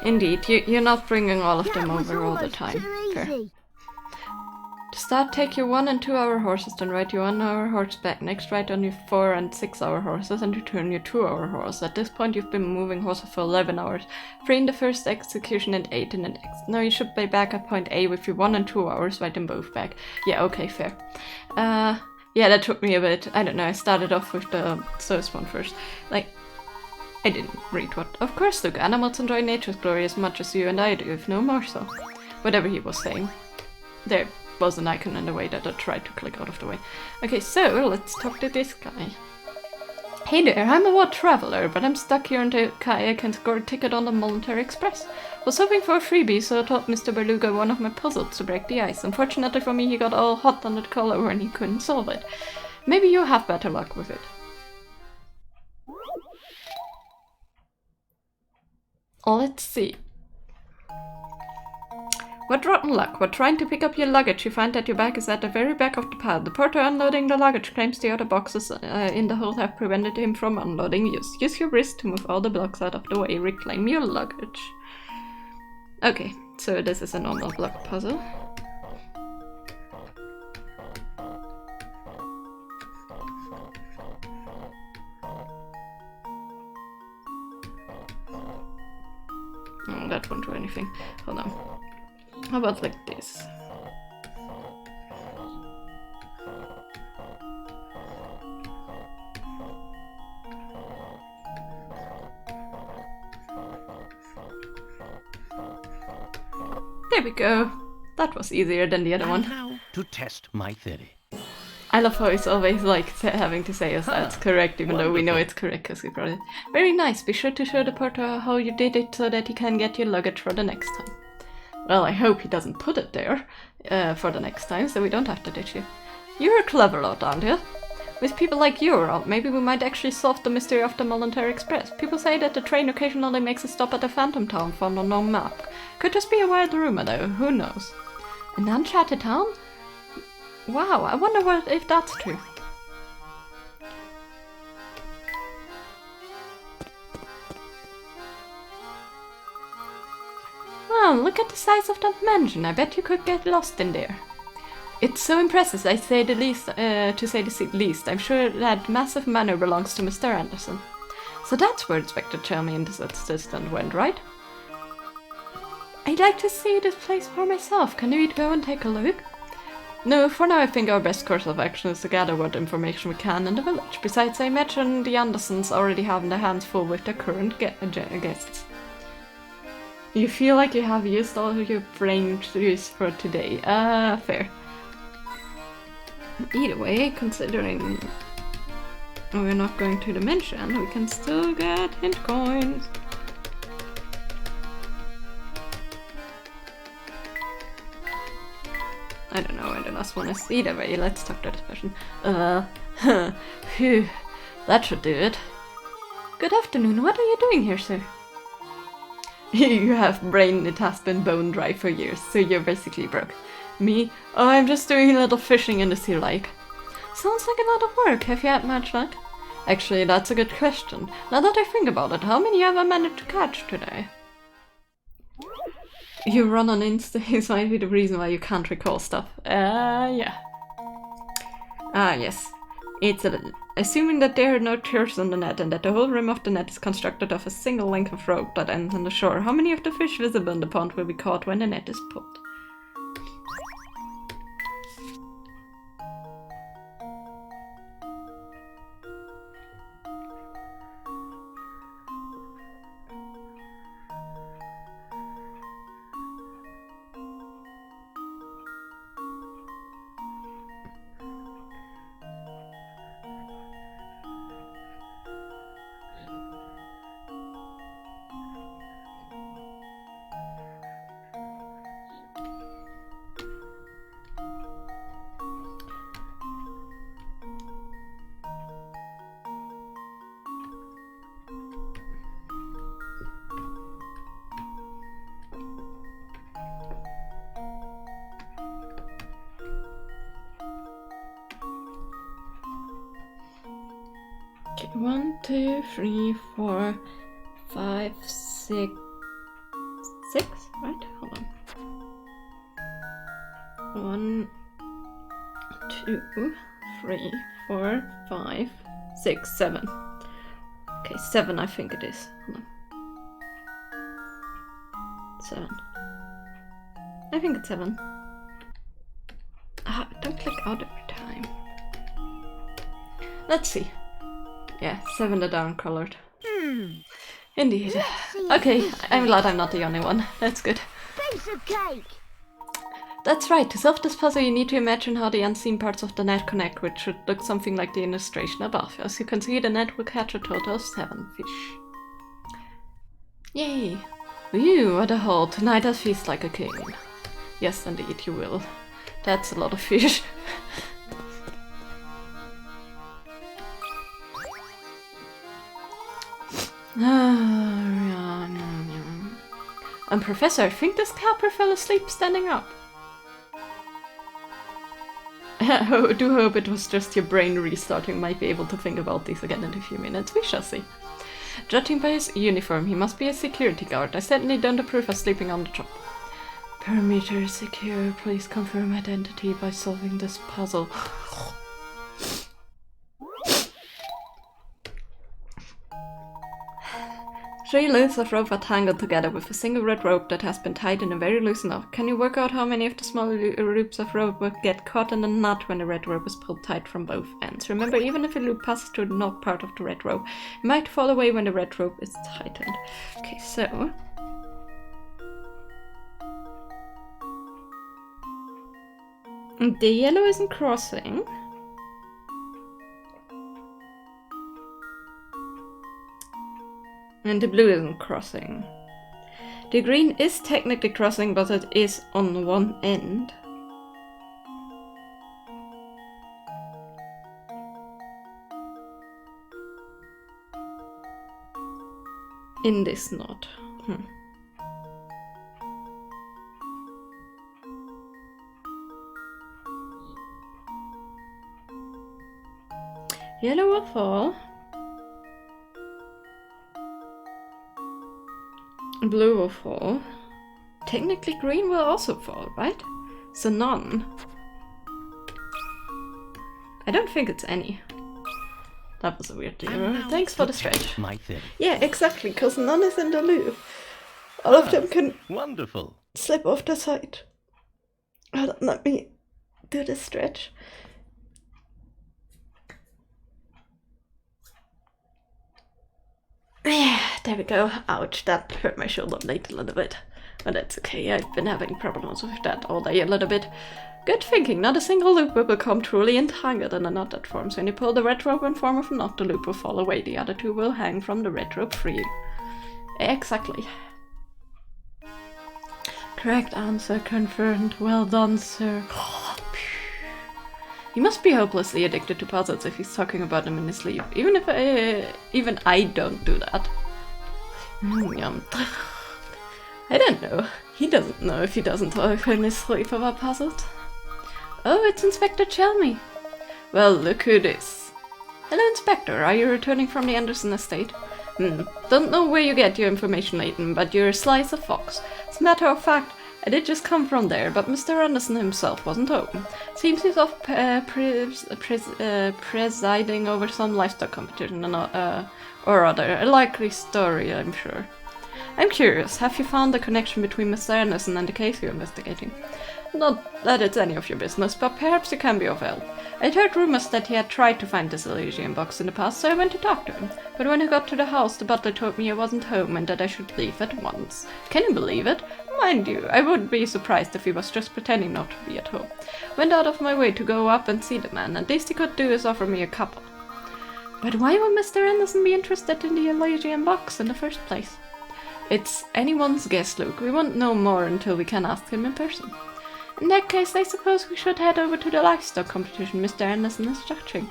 Indeed, you're not bringing all of them over all the time. Fair. To start, take your 1 and 2 hour horses, then ride your 1 hour horse back. Next, ride on your 4 and 6 hour horses and return your 2 hour horse. At this point, you've been moving horses for 11 hours. 3 in the first execution and 8 in the next. Now you should be back at point A with your 1 and 2 hours, ride them both back. Yeah, okay, fair. Yeah, that took me a bit. I don't know, I started off with the slowest one first. Like, I didn't read what. Of course, look, animals enjoy nature's glory as much as you and I do, if no more so. Whatever he was saying. There was an icon in the way that I tried to click out of the way. Okay, so let's talk to this guy. Hey there, I'm a VOD traveler, but I'm stuck here until I can score a ticket on the Military Express. Was hoping for a freebie, so I taught Mr. Beluga one of my puzzles to break the ice. Unfortunately for me, he got all hot on the collar when he couldn't solve it. Maybe you have better luck with it. Let's see. What rotten luck. While trying to pick up your luggage, you find that your bag is at the very back of the pile. The porter unloading the luggage claims the other boxes in the hold have prevented him from unloading. Use your wrist to move all the blocks out of the way. Reclaim your luggage. Okay, so this is a normal block puzzle. Oh, that won't do anything. Hold on. How about like this? There we go. That was easier than the other one. Now to test my theory. I love how he's always like having to say us that's correct, even though we know it's correct because we brought it. Very nice. Be sure to show the porter how you did it so that he can get your luggage for the next time. Well, I hope he doesn't put it there for the next time, so we don't have to ditch you. You're a clever lot, aren't you? With people like you around, maybe we might actually solve the mystery of the Military Express. People say that the train occasionally makes a stop at a phantom town found on no map. Could just be a wild rumor, though. Who knows? An uncharted town? Wow, I wonder if that's true. Well, look at the size of that mansion. I bet you could get lost in there. It's so impressive, I say the least, to say the least. I'm sure that massive manor belongs to Mr. Anderson. So that's where Inspector Chelmy and his assistant went, right? I'd like to see this place for myself. Can we go and take a look? No, for now I think our best course of action is to gather what information we can in the village. Besides, I imagine the Andersons already have their hands full with their current guests. You feel like you have used all of your brain juice for today. Fair. Either way, considering we're not going to the mansion, we can still get hint coins. I don't know where the last one is. Either way, let's talk to this person. Phew, that should do it. Good afternoon, what are you doing here, sir? You have brain that has been bone dry for years, so you're basically broke. Me? Oh, I'm just doing a little fishing in the sea lake. Sounds like a lot of work. Have you had much luck? Actually, that's a good question. Now that I think about it, how many have I managed to catch today? You run on instincts might be the reason why you can't recall stuff. Yeah. Ah, yes. It's assuming that there are no tears on the net and that the whole rim of the net is constructed of a single length of rope that ends on the shore. How many of the fish visible in the pond will be caught when the net is pulled? Okay, 1, 2, 3, 4, 5, 6, 6, right? Hold on. 1, 2, 3, 4, 5, 6, 7. Okay, 7 I think it is. Hold on. 7. I think it's 7. Ah, don't click out every time. Let's see. Yeah, 7 are down colored. Indeed. Okay, I'm glad I'm not the only one. That's good. Piece of cake! That's right. To solve this puzzle, you need to imagine how the unseen parts of the net connect, which should look something like the illustration above. As you can see, the net will catch a total of 7 fish. Yay! Ooh, what a haul. Tonight I'll feast like a king. Yes, indeed, you will. That's a lot of fish. Professor, I think this capper fell asleep standing up. I do hope it was just your brain restarting. Might be able to think about this again in a few minutes. We shall see. Judging by his uniform, he must be a security guard. I certainly don't approve of sleeping on the job. Perimeter is secure. Please confirm identity by solving this puzzle. Three loops of rope are tangled together with a single red rope that has been tied in a very loose knot. Can you work out how many of the small loops of rope will get caught in the knot when the red rope is pulled tight from both ends? Remember, even if a loop passes through the knot part of the red rope, it might fall away when the red rope is tightened. Okay, so... the yellow isn't crossing. And the blue isn't crossing. The green is technically crossing, but it is on one end. In this knot. Yellow will fall. Blue will fall. Technically green will also fall, right? So none. I don't think it's any. That was a weird error. Thanks for the stretch. My theory. Yeah, exactly, because none is in the loop. All of them can Wonderful. slip off the side. Hold on, let me do the stretch. Yeah, there we go. Ouch, that hurt my shoulder blade a little bit. But that's okay, I've been having problems with that all day a little bit. Good thinking, not a single loop will become truly entangled in a knot that forms. When you pull the red rope and form of a knot, the loop will fall away. The other two will hang from the red rope free. Exactly. Correct answer confirmed. Well done, sir. He must be hopelessly addicted to puzzles if he's talking about them in his sleep. Even I don't do that. Yum. I don't know. He doesn't know if he doesn't talk in his sleep about puzzles. Oh, it's Inspector Chelmy. Well, look who it is. Hello, Inspector. Are you returning from the Anderson estate? Don't know where you get your information, Layton, but you're a slice of fox. As a matter of fact, I did just come from there, but Mr. Anderson himself wasn't home. Seems he's off presiding over some livestock competition or other. A likely story, I'm sure. I'm curious, have you found the connection between Mr. Anderson and the case you're investigating? Not that it's any of your business, but perhaps you can be of help. I'd heard rumors that he had tried to find this Elysian box in the past, so I went to talk to him. But when I got to the house, the butler told me I wasn't home and that I should leave at once. Can you believe it? Mind you, I wouldn't be surprised if he was just pretending not to be at home. Went out of my way to go up and see the man, and least he could do is offer me a couple. But why would Mr. Anderson be interested in the Elysian box in the first place? It's anyone's guess, Luke. We won't know more until we can ask him in person. In that case, I suppose we should head over to the livestock competition Mr. Anderson is judging.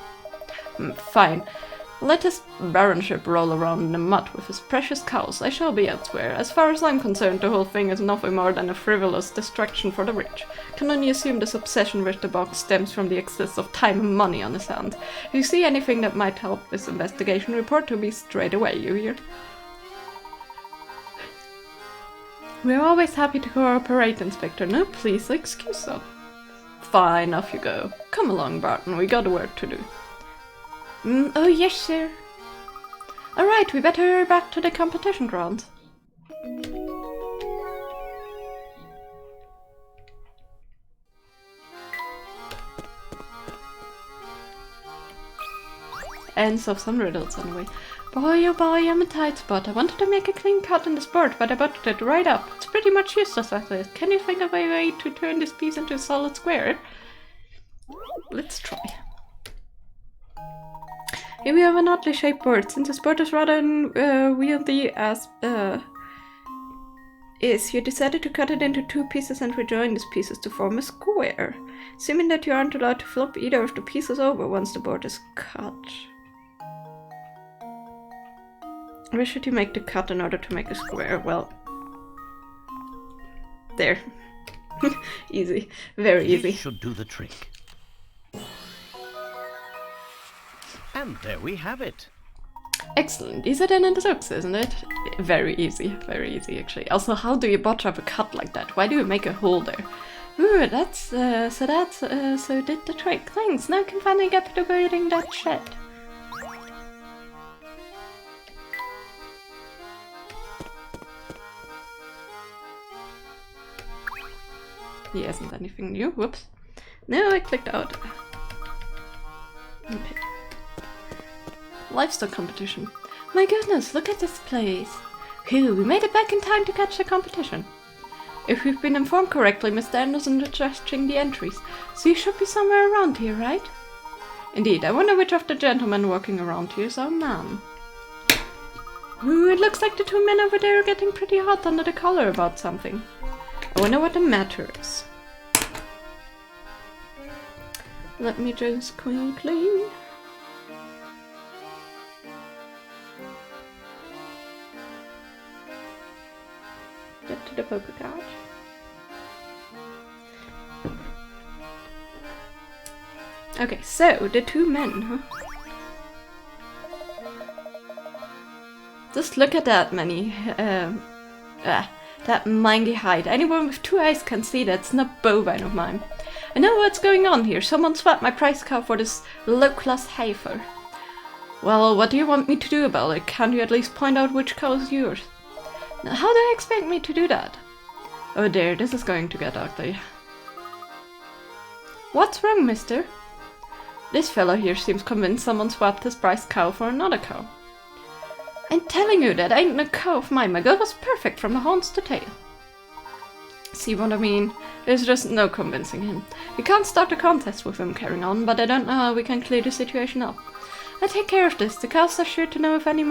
Fine. Let his baronship roll around in the mud with his precious cows. I shall be elsewhere. As far as I'm concerned, the whole thing is nothing more than a frivolous distraction for the rich. Can only assume this obsession with the box stems from the excess of time and money on his hands. If you see anything that might help this investigation, report to me straight away, you hear? We're always happy to cooperate, Inspector. No, please, excuse us. Fine, off you go. Come along, Barton, we got work to do. Oh, yes, sir. Alright, we better hurry back to the competition grounds. Ends of some riddles, anyway. Boy, oh boy, I'm a tight spot. I wanted to make a clean cut in the sport, but I butted it right up. It's pretty much useless as it is. Can you think of a way to turn this piece into a solid square? Let's try. Here we have an oddly shaped board. Since the sport is rather unwieldy as you decided to cut it into two pieces and rejoin these pieces to form a square. Assuming that you aren't allowed to flip either of the pieces over once the board is cut. Where should you make the cut in order to make a square? Well, there. Easy. Very easy. This should do the trick. And there we have it. Excellent. Easier than it looks, isn't it? Very easy actually. Also, how do you botch up a cut like that? Why do you make a hole there? Ooh, so did the trick. Thanks, now I can finally get to building that shed. Here isn't anything new. Whoops. No, I clicked out. Okay. Livestock competition. My goodness, look at this place. Phew, we made it back in time to catch the competition. If we've been informed correctly, Mr. Anderson is adjusting the entries, so you should be somewhere around here, right? Indeed, I wonder which of the gentlemen walking around here is our man. Ooh, it looks like the two men over there are getting pretty hot under the collar about something. I wonder what the matter is. Let me just quickly... get to the poker card. Okay, so the two men, huh? Just look at that, that mangy hide. Anyone with two eyes can see that's not bovine of mine. I know what's going on here. Someone swapped my price cow for this low-class heifer. Well, what do you want me to do about it? Can't you at least point out which cow is yours? Now, how do you expect me to do that? Oh dear, this is going to get ugly. What's wrong, mister? This fellow here seems convinced someone swapped his prized cow for another cow. I'm telling you that ain't no cow of mine. My girl was perfect from the horns to tail. See what I mean? There's just no convincing him. We can't start a contest with him carrying on, but I don't know how we can clear the situation up. I'll take care of this. The cows are sure to know if any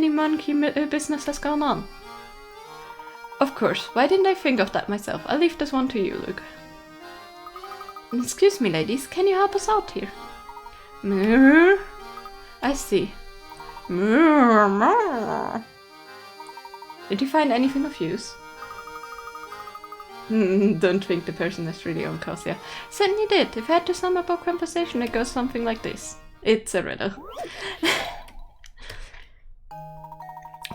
monkey business has gone on. Of course. Why didn't I think of that myself? I'll leave this one to you, Luke. Excuse me, ladies. Can you help us out here? Moo. I see. Moo. Did you find anything of use? Don't think the person is really on course, yeah. Certainly did. If I had to sum up our conversation, it goes something like this. It's a riddle.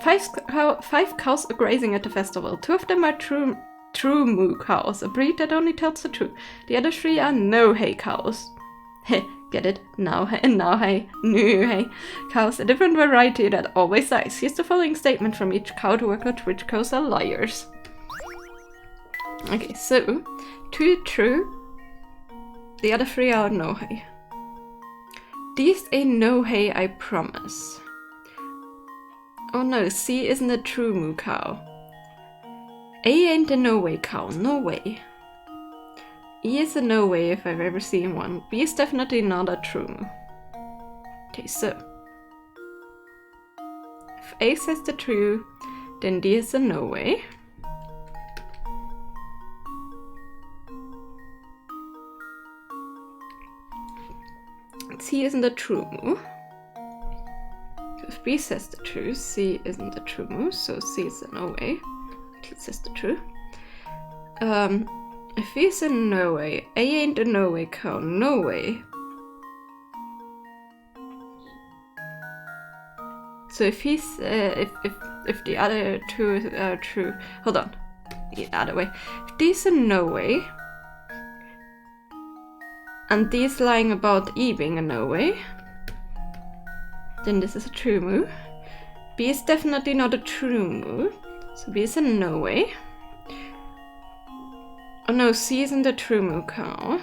5 cows are grazing at the festival. 2 of them are true moo cows, a breed that only tells the truth. The other 3 are no hay cows. Heh, get it? Now hay, new hay. Cows, a different variety that always lies. Here's the following statement from each cow to work out which cows are liars. Okay, so 2 true, the other 3 are no hay. These ain't no hay, I promise. Oh no, C isn't a true moo cow. A ain't a no way cow, no way. E is a no way if I've ever seen one. B is definitely not a true moo. Okay, so if A says the true, then D is a no way. C isn't a true moo. If B says the true, C isn't a true moo, so C is a no way. It says the true. If he's a no way, A ain't a no way cow, no way. So if he's if the other 2 are true, hold on, the other way. If D's a no way, and D is lying about E being a no way, then this is a true moo. B is definitely not a true moo, so B is a no way. Oh no, C isn't a true moo cow.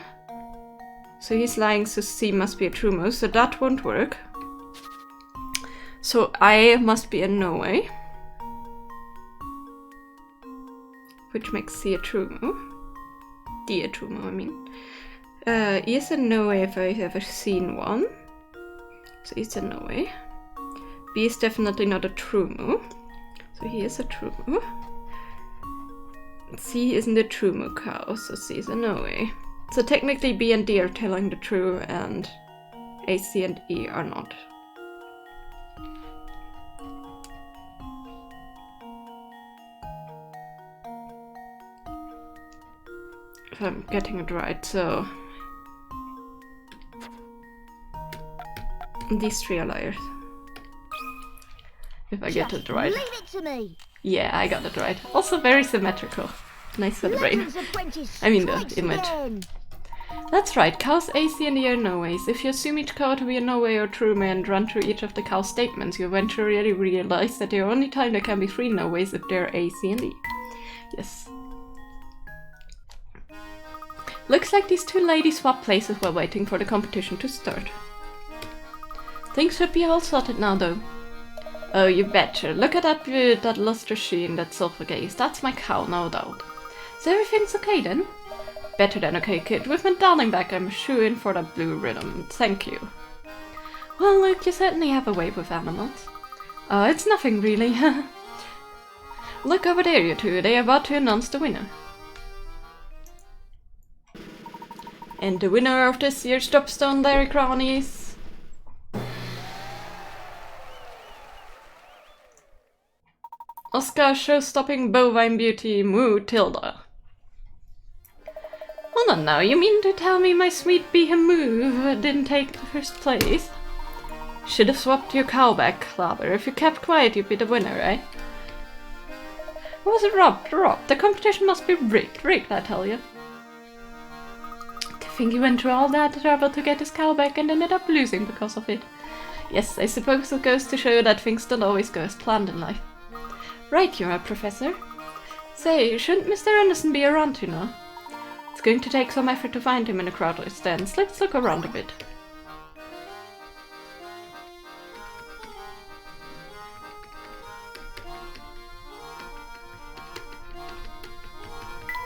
So he's lying, so C must be a true moo, so that won't work. So I must be a no way, which makes C a true moo. D a true moo, I mean. E is a no way if I've ever seen one. So he's a no way. B is definitely not a true moo. So he is a true moo. C isn't a true moo cow, so C is a no way. So technically B and D are telling the truth and A, C and E are not. If I'm getting it right, so these 3 are liars. If I get it right. Leave it to me. Yeah, I got it right. Also very symmetrical. Nice for the brain. I mean the image. Again. That's right, cows A, C and E are no ways. If you assume each cow to be a no way or true moo and run through each of the cow's statements, you eventually realize that the only time there can be 3 no ways if they're A, C and E. Yes. Looks like these 2 ladies swapped places while waiting for the competition to start. Things should be all sorted now though. Oh, you betcha. Look at that luster sheen, that silver gaze. That's my cow, no doubt. So everything's okay then? Better than okay, kid. With my darling back, I'm shooing for that blue rhythm. Thank you. Well, Luke, you certainly have a way with animals. Oh, it's nothing really. Look over there, you 2. They're about to announce the winner. And the winner of this year's Dropstone Dairy Crown is... Oscar show-stopping bovine beauty Moo Tilda. Hold on now, you mean to tell me my sweet behemoth didn't take the first place? Should have swapped your cow back, Clobber. If you kept quiet, you'd be the winner, right? What was it, Rob? The competition must be rigged, I tell you. To think he went through all that trouble to get his cow back and ended up losing because of it. Yes, I suppose it goes to show that things don't always go as planned in life. Right you are, Professor. Say, shouldn't Mr. Anderson be around, you know? It's going to take some effort to find him in a crowded stands. Let's look around a bit.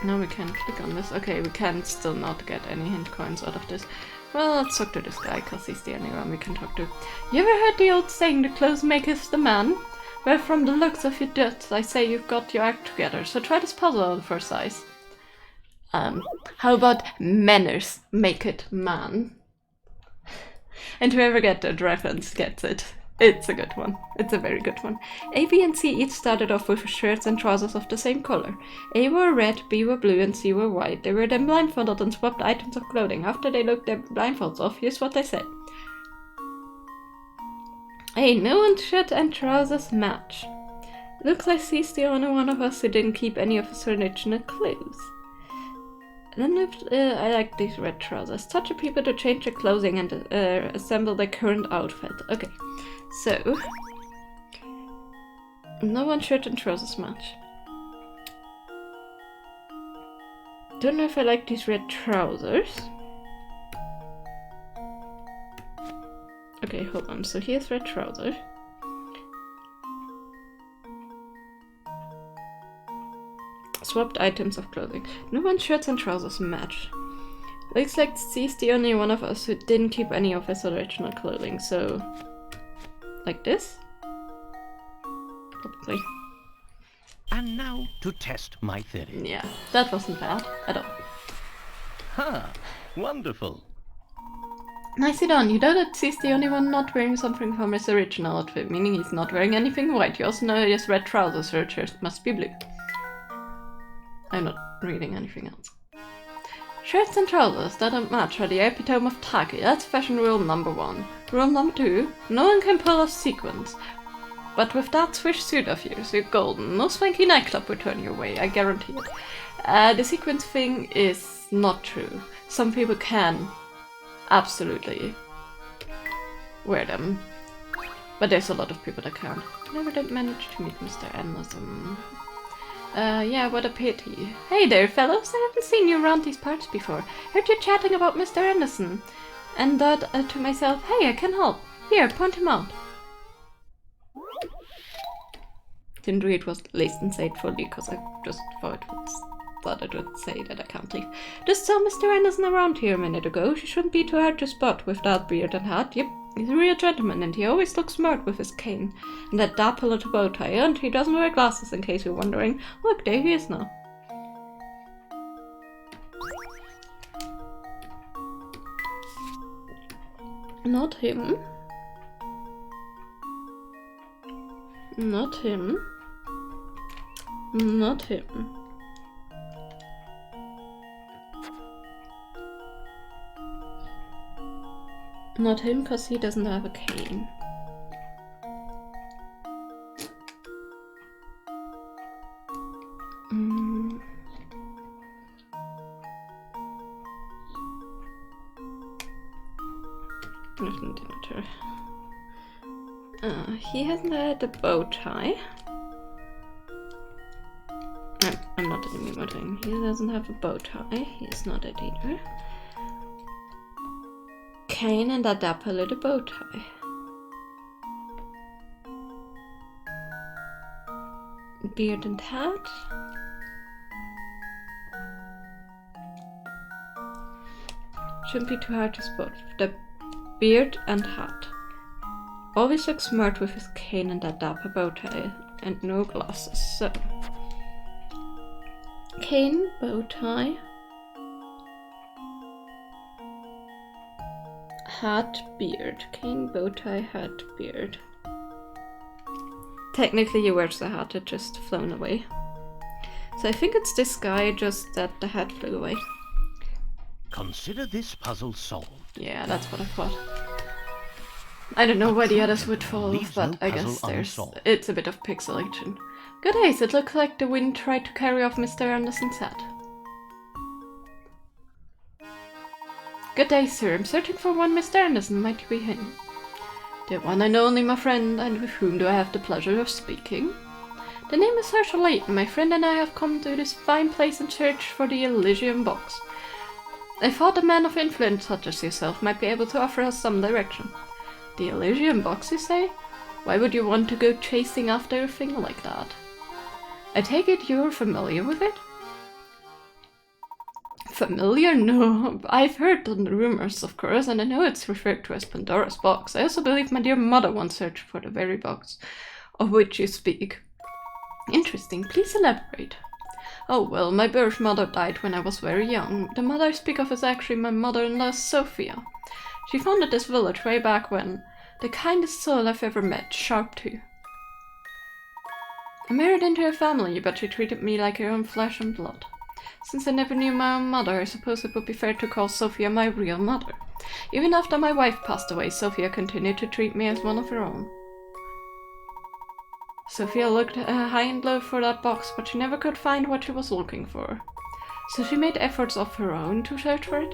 No, we can't click on this. Okay, we can still not get any hint coins out of this. Well, let's talk to this guy, because he's the only one we can talk to. You ever heard the old saying, the clothes maketh the man? Well, from the looks of your duds, I say you've got your act together, so try this puzzle on for size. How about manners make it man? And whoever gets that reference gets it. It's a good one. It's a very good one. A, B, and C each started off with shirts and trousers of the same color. A wore red, B wore blue, and C wore white. They were then blindfolded and swapped items of clothing. After they looked their blindfolds off, here's what they said. A, no one's shirt and trousers match. Looks like C's the only one of us who didn't keep any of his original clothes. And then I like these red trousers. Touch of people to change their clothing and assemble their current outfit. Okay, so no one shirt and trousers match. Don't know if I like these red trousers. Okay, hold on. So here's red trousers. Swapped items of clothing. No one's shirts and trousers match. Looks like C's the only one of us who didn't keep any of his original clothing, so... like this? Probably. And now to test my theory. Yeah, that wasn't bad at all. Ha! Wonderful. Nicely done. You know that C's the only one not wearing something from his original outfit, meaning he's not wearing anything white. You also know he has red trousers, so his shirt must be blue. I'm not reading anything else. Shirts and trousers that don't match are the epitome of tacky. That's fashion rule number 1. Rule number 2, no one can pull off sequins. But with that swish suit of yours, you're golden. No swanky nightclub will turn your way, I guarantee it. The sequins thing is not true. Some people can absolutely wear them. But there's a lot of people that can't. Never did manage to meet Mr. Anderson. Yeah, what a pity. Hey there, fellows, I haven't seen you around these parts before. Heard you chatting about Mr. Anderson. And thought to myself, hey, I can help. Here, point him out. Didn't read what Layton said fully, because I just thought it would say that I can't leave. Just saw Mr. Anderson around here a minute ago. She shouldn't be too hard to spot with that beard and hat. Yep, he's a real gentleman, and he always looks smart with his cane. And that dapper little bow tie, and he doesn't wear glasses in case you're wondering. Look, there he is now. Not him. Not him. Not him. Not him, because he doesn't have a cane. He hasn't had a bow tie. I'm not emoting. He doesn't have a bow tie. He's not a leader. Cane and a dapper little bow tie. Beard and hat. Shouldn't be too hard to spot. The beard and hat. Always looks smart with his cane and that dapper bow tie. And no glasses, so... cane, bow tie. Hat, beard. Cane, bow tie, hat, beard. Technically he wears the hat, it just flown away. So I think it's this guy, just that the hat flew away. Consider this puzzle solved. Yeah, that's what I thought. I don't know why the others would fall, but I guess it's a bit of pixelation. Good days, it looks like the wind tried to carry off Mr. Anderson's hat. Good day, sir. I'm searching for one Mr. Anderson. Might be him. The one and only, my friend, and with whom do I have the pleasure of speaking? The name is Sir Layton. My friend and I have come to this fine place in search for the Elysium box. I thought a man of influence such as yourself might be able to offer us some direction. The Elysium box, you say? Why would you want to go chasing after a thing like that? I take it you're familiar with it? Familiar? No. I've heard the rumors, of course, and I know it's referred to as Pandora's box. I also believe my dear mother once searched for the very box of which you speak. Interesting. Please elaborate. Oh, well, my birth mother died when I was very young. The mother I speak of is actually my mother-in-law, Sophia. She founded this village way back when. The kindest soul I've ever met, sharp too. I married into her family, but she treated me like her own flesh and blood. Since I never knew my own mother, I suppose it would be fair to call Sophia my real mother. Even after my wife passed away, Sophia continued to treat me as one of her own. Sophia looked high and low for that box, but she never could find what she was looking for. So she made efforts of her own to search for it?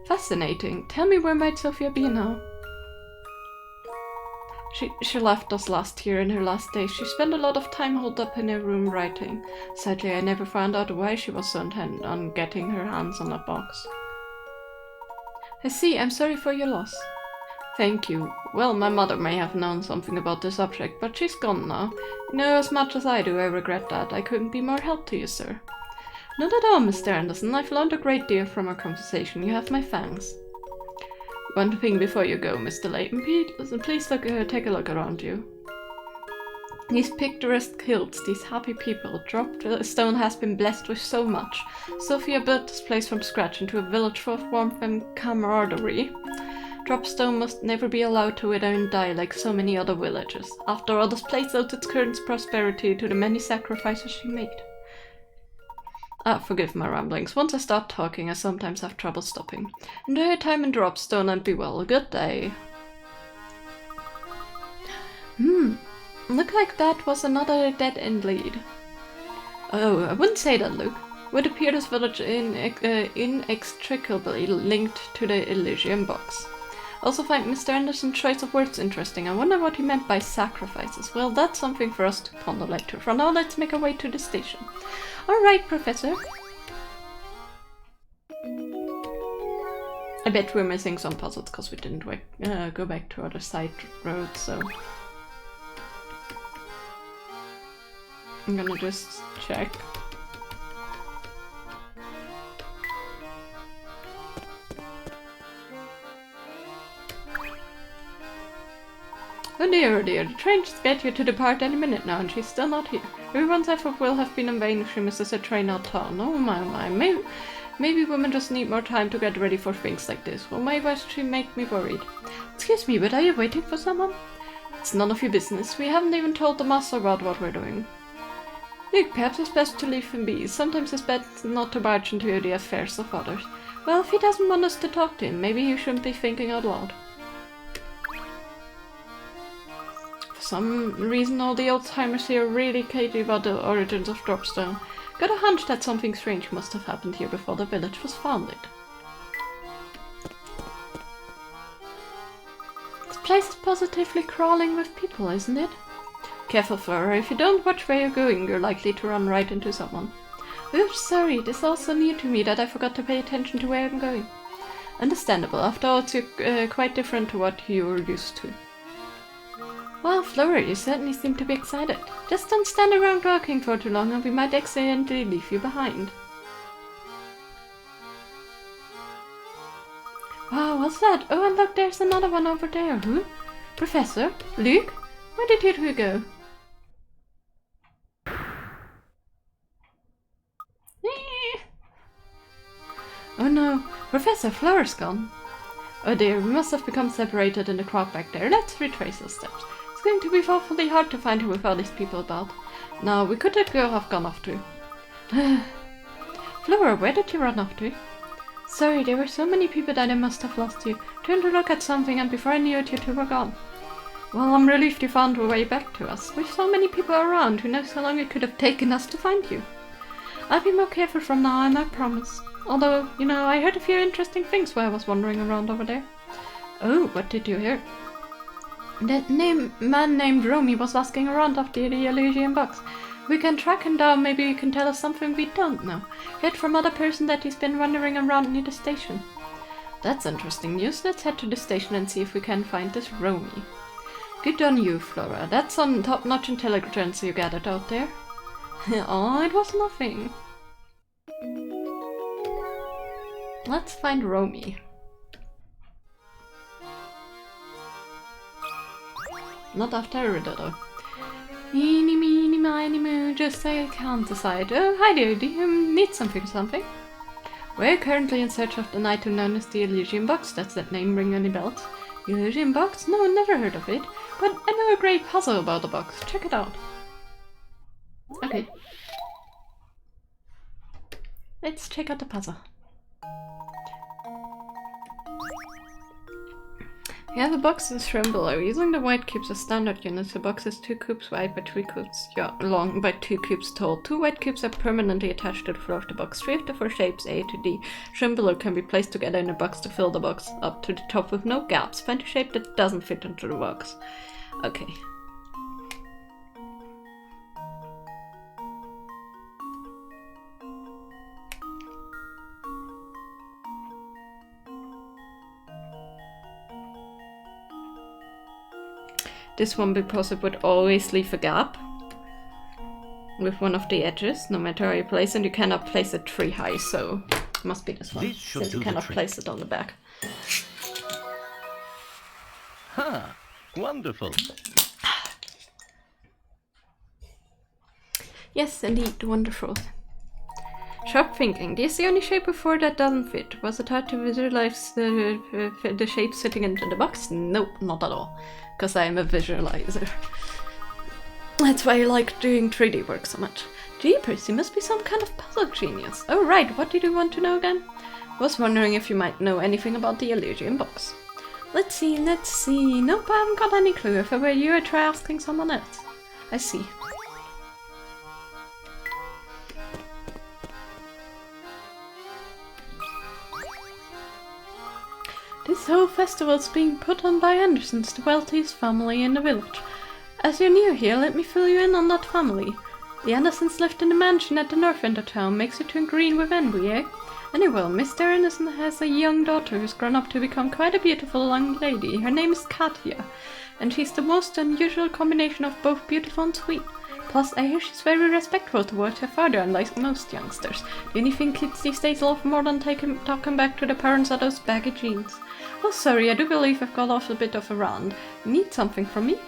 Fascinating. Tell me, where might Sophia be now? She left us last year in her last days. She spent a lot of time holed up in her room writing. Sadly, I never found out why she was so intent on getting her hands on that box. I see. I'm sorry for your loss. Thank you. Well, my mother may have known something about the subject, but she's gone now. You know, as much as I do, I regret that. I couldn't be more help to you, sir. Not at all, Mr. Anderson. I've learned a great deal from our conversation. You have my thanks. One thing before you go, Mr. Layton. Please take a look around you. These picturesque hills, these happy people, Dropstone has been blessed with so much. Sophia built this place from scratch into a village full of warmth and camaraderie. Dropstone must never be allowed to wither and die like so many other villages. After all, this place owed its current prosperity to the many sacrifices she made. Forgive my ramblings. Once I start talking, I sometimes have trouble stopping. Enjoy your time in Dropstone and be well. Good day. Look like that was another dead-end lead. Oh, I wouldn't say that, Luke. Would appear this village inextricably linked to the Elysium box. Also find Mr. Anderson's choice of words interesting. I wonder what he meant by sacrifices. Well, that's something for us to ponder later. For now, let's make our way to the station. Alright, Professor. I bet we're missing some puzzles because we didn't go back to other side roads, so... I'm gonna just check. Oh dear, the train should get you to depart any minute now, and she's still not here. Everyone's effort will have been in vain if she misses a train out town. Oh my, maybe women just need more time to get ready for things like this. Well, why does she make me worried? Excuse me, but are you waiting for someone? It's none of your business. We haven't even told the master about what we're doing. Look, perhaps it's best to leave him be. Sometimes it's best not to barge into the affairs of others. Well, if he doesn't want us to talk to him, maybe you shouldn't be thinking out loud. For some reason, all the old-timers here are really cagey about the origins of Dropstone. Got a hunch that something strange must have happened here before the village was founded. This place is positively crawling with people, isn't it? Careful, Flora. If you don't watch where you're going, you're likely to run right into someone. Oops, sorry. This is also new to me that I forgot to pay attention to where I'm going. Understandable. After all, it's quite different to what you're used to. Well, Flora, you certainly seem to be excited. Just don't stand around talking for too long and we might accidentally leave you behind. Wow, what's that? Oh, and look, there's another one over there. Who? Professor? Luke? Where did you two go? Oh no, Professor, Flora's gone. Oh dear, we must have become separated in the crowd back there. Let's retrace our steps. It's going to be awfully hard to find her with all these people about. Now, we could have gone off to. Flora, where did you run off to? Sorry, there were so many people that I must have lost you. Turned to look at something and before I knew it, you two were gone. Well, I'm relieved you found your way back to us. With so many people around, who knows how long it could have taken us to find you. I'll be more careful from now on, I promise. Although, you know, I heard a few interesting things while I was wandering around over there. Oh, what did you hear? That man named Romy was asking around after the Elysian box. We can track him down, maybe he can tell us something we don't know. Heard from other person that he's been wandering around near the station. That's interesting news. Let's head to the station and see if we can find this Romy. Good on you, Flora. That's some top-notch intelligence you gathered out there. Oh, it was nothing. Let's find Romy. Not after I read it though. Eeny, meeny, miny, moo, just I can't decide. Oh, hi there, do you need something or something? We're currently in search of the item known as the Elysian Box. Does that name ring any bells? Elysian Box? No, never heard of it. But I know a great puzzle about the box. Check it out. Okay. Let's check out the puzzle. We have a box as shown below. Using the white cubes as standard units, the box is 2 cubes wide by 3 cubes long by 2 cubes tall. 2 white cubes are permanently attached to the floor of the box. 3 of the 4 shapes A to D shown below can be placed together in a box to fill the box up to the top with no gaps. Find a shape that doesn't fit into the box. Okay. This one because it would always leave a gap with one of the edges, no matter how you place it. You cannot place it 3 high, so it must be this one, since you cannot place it on the back. Ha! Wonderful. Yes, indeed, wonderful. Sharp thinking. This is the only shape before that doesn't fit. Was it hard to visualize the shape fitting into the box? Nope, not at all. Because I am a visualizer. That's why I like doing 3D work so much. Jeepers, you must be some kind of puzzle genius. Oh right, what did you want to know again? Was wondering if you might know anything about the Elysian box. Let's see. Nope, I haven't got any clue. If I were you, I'd try asking someone else. I see. This whole festival's being put on by Andersons, the wealthiest family in the village. As you're new here, let me fill you in on that family. The Andersons lived in the mansion at the north end of town. Makes you turn green with envy, eh? Anyway, Mr. Anderson has a young daughter who's grown up to become quite a beautiful young lady. Her name is Katya, and she's the most unusual combination of both beautiful and sweet. Plus, I hear she's very respectful towards her father, unlike most youngsters. The only thing kids these days love more than talking back to their parents are those baggy jeans. Oh, sorry, I do believe I've got off a bit of a rant. Need something from me?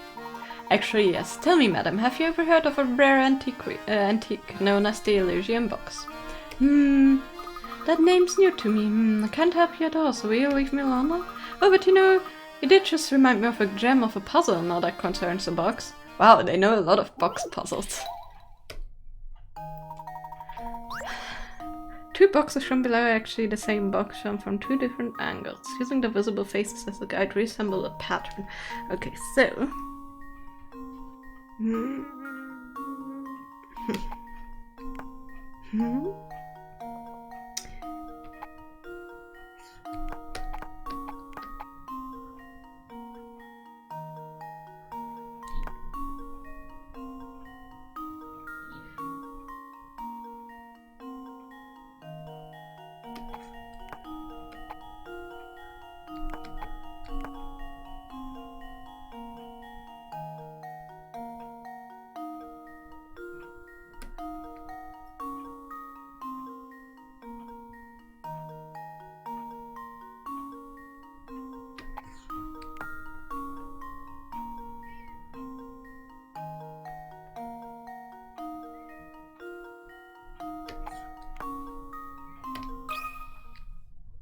Actually, yes. Tell me, madam, have you ever heard of a rare antique known as the Elysian Box? That name's new to me. I can't help you at all, so will you leave me alone now? Oh, but you know, it did just remind me of a gem of a puzzle now that concerns a box. Wow, they know a lot of box puzzles. 2 boxes shown below are actually the same box shown from 2 different angles. Using the visible faces as a guide, reassemble a pattern. Okay, so...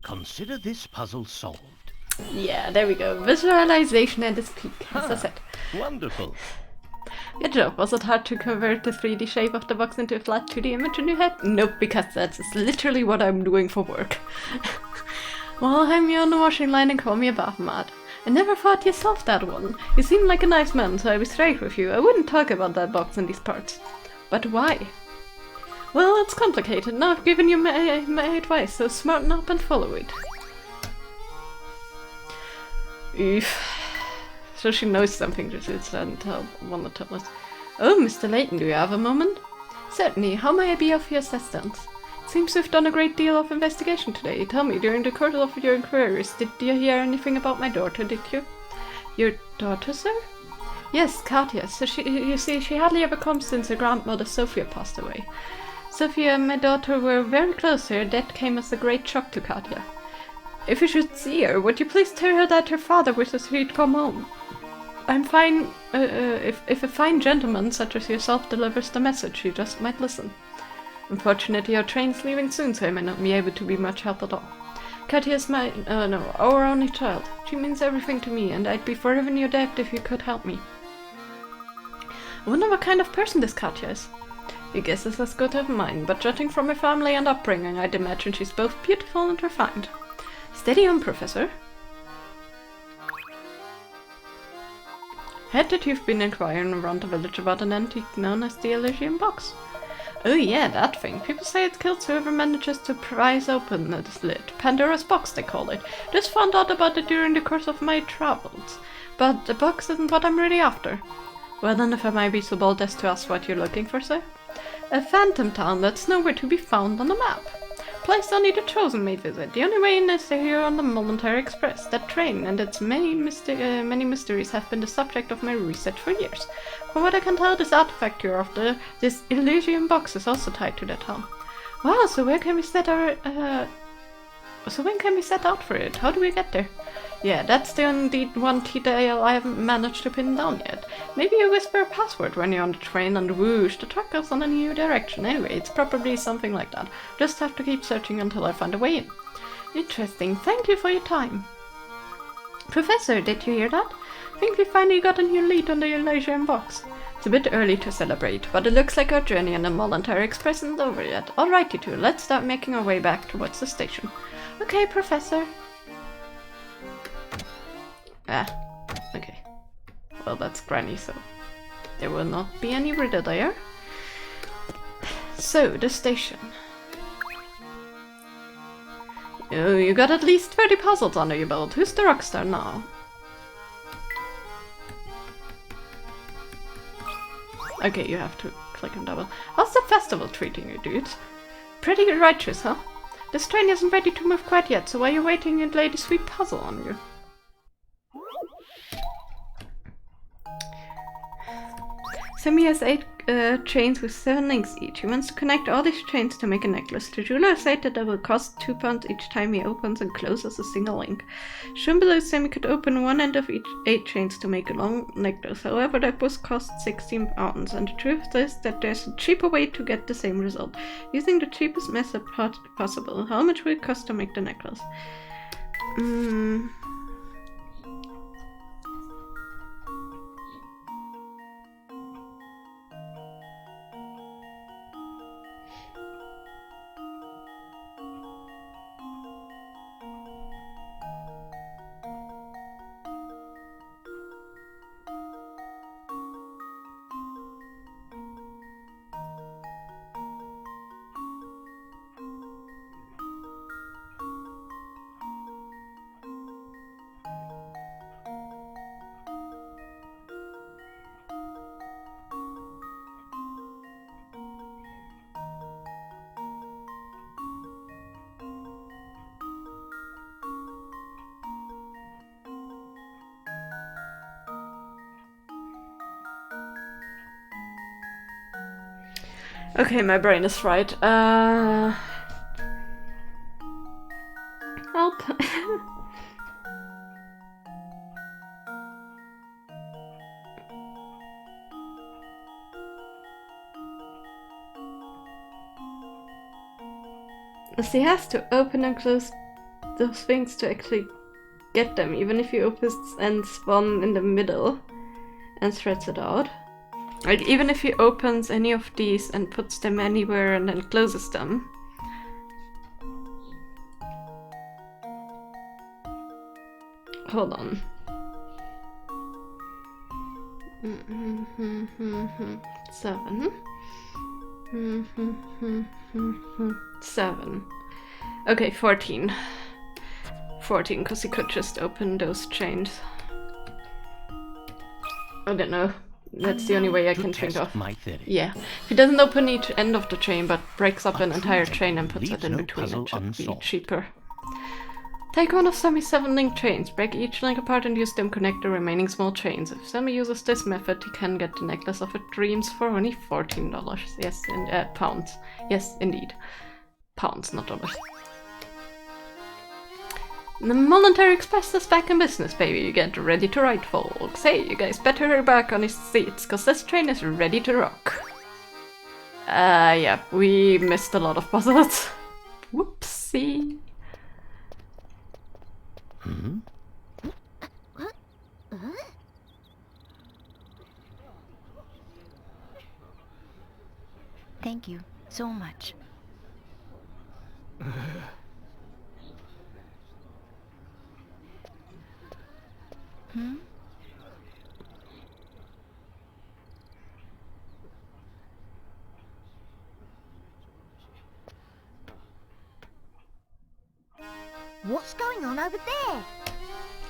Consider this puzzle solved. Yeah, there we go. Visualization at its peak, as I said. Wonderful. Good job. Was it hard to convert the 3D shape of the box into a flat 2D image in your head? Nope, because that's literally what I'm doing for work. Well, hang me on the washing line and call me a bath mat. I never thought you solved that one. You seem like a nice man, so I'll be straight with you. I wouldn't talk about that box in these parts. But why? Well, it's complicated. Now I've given you my advice, so smarten up and follow it. Oof. So she knows something that she doesn't want to tell us. Oh, Mr. Layton, do you have a moment? Certainly. How may I be of your assistance? It seems you've done a great deal of investigation today. Tell me, during the course of your inquiries, did you hear anything about my daughter, did you? Your daughter, sir? Yes, Katya. So you see, she hardly ever comes since her grandmother Sophia passed away. Sophia and my daughter were very close. Her death came as a great shock to Katya. If you should see her, would you please tell her that her father wishes he'd come home? I'm fine, if a fine gentleman such as yourself delivers the message, you just might listen. Unfortunately, our train's leaving soon, so I may not be able to be much help at all. Katya is our only child. She means everything to me, and I'd be forever in your debt if you could help me. I wonder what kind of person this Katya is. Your guess is as good as mine, but judging from her family and upbringing, I'd imagine she's both beautiful and refined. Steady on, Professor. Heard that you've been inquiring around the village about an antique known as the Elysian Box. Oh yeah, that thing. People say it kills whoever manages to prise open its lid. Pandora's box, they call it. Just found out about it during the course of my travels. But the box isn't what I'm really after. Well then, if I might be so bold as to ask what you're looking for, sir? A phantom town that's nowhere to be found on the map. Place only the chosen may visit. The only way in is here on the Voluntary Express. That train and its many mysteries have been the subject of my research for years. From what I can tell, this artifact you're after, this Elysian Box, is also tied to that town. Wow, so where can we set our so when can we set out for it? How do we get there? Yeah, that's the only one detail I haven't managed to pin down yet. Maybe you whisper a password when you're on the train and whoosh, the truck goes on a new direction. Anyway, it's probably something like that. Just have to keep searching until I find a way in. Interesting. Thank you for your time. Professor, did you hear that? I think we finally got a new lead on the Elysian Box. It's a bit early to celebrate, but it looks like our journey on the Voluntary Express isn't over yet. Alright, you two, let's start making our way back towards the station. Okay, Professor. Okay. Well, that's Granny, so there will not be any riddle there. So, the station. Oh, you got at least 30 puzzles under your belt. Who's the rockstar now? Okay, you have to click on double. How's the festival treating you, dudes? Pretty righteous, huh? This train isn't ready to move quite yet, so while you're waiting, you'd lay the sweet puzzle on you. Sammy has 8 chains with 7 links each. He wants to connect all these chains to make a necklace. The jeweler said that will cost £2 each time he opens and closes a single link. Shown below, Sammy could open one end of each 8 chains to make a long necklace. However, that would cost £16, and the truth is that there's a cheaper way to get the same result, using the cheapest method possible. How much will it cost to make the necklace? Okay, my brain is fried. Help. He has to open and close those things to actually get them, even if he opens and one in the middle and spreads it out. Like, even if he opens any of these and puts them anywhere and then closes them. Hold on. 7. 7. Okay, 14. 14, because he could just open those chains. I don't know. That's the only way I To can think test of. my theory. Yeah. If he doesn't open each end of the chain, but breaks up A an true entire chain and gentleman puts it leaves in no between, puzzle it should be unsolved. cheaper. Take one of Sammy's 7 link chains, break each link apart and use them to connect the remaining small chains. If Sammy uses this method, he can get the necklace of her dreams for only $14. Yes, pounds. Yes, indeed. Pounds, not dollars. The Monetary Express is back in business, baby. Get ready to ride, folks. Hey, you guys better hurry back on his seats, cause this train is ready to rock. Yeah, we missed a lot of puzzles. Whoopsie. Hmm? Thank you so much. Hmm? What's going on over there?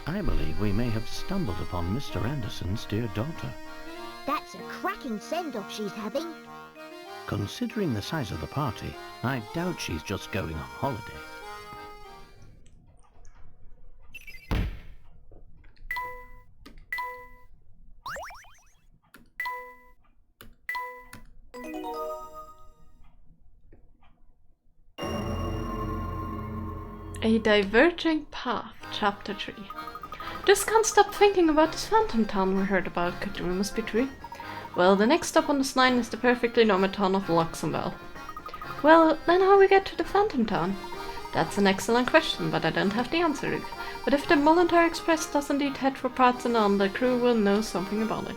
I believe we may have stumbled upon Mr. Anderson's dear daughter. That's a cracking send-off she's having. Considering the size of the party, I doubt she's just going on holiday. A Diverging Path, Chapter 3. Just can't stop thinking about this Phantom Town we heard about. Could the rumors be true? Well, the next stop on this line is the perfectly normal town of Luxembourg. Well, then how we get to the Phantom Town? That's an excellent question, but I don't have the answer. But if the Monetary Express does indeed head for parts and on, the crew will know something about it.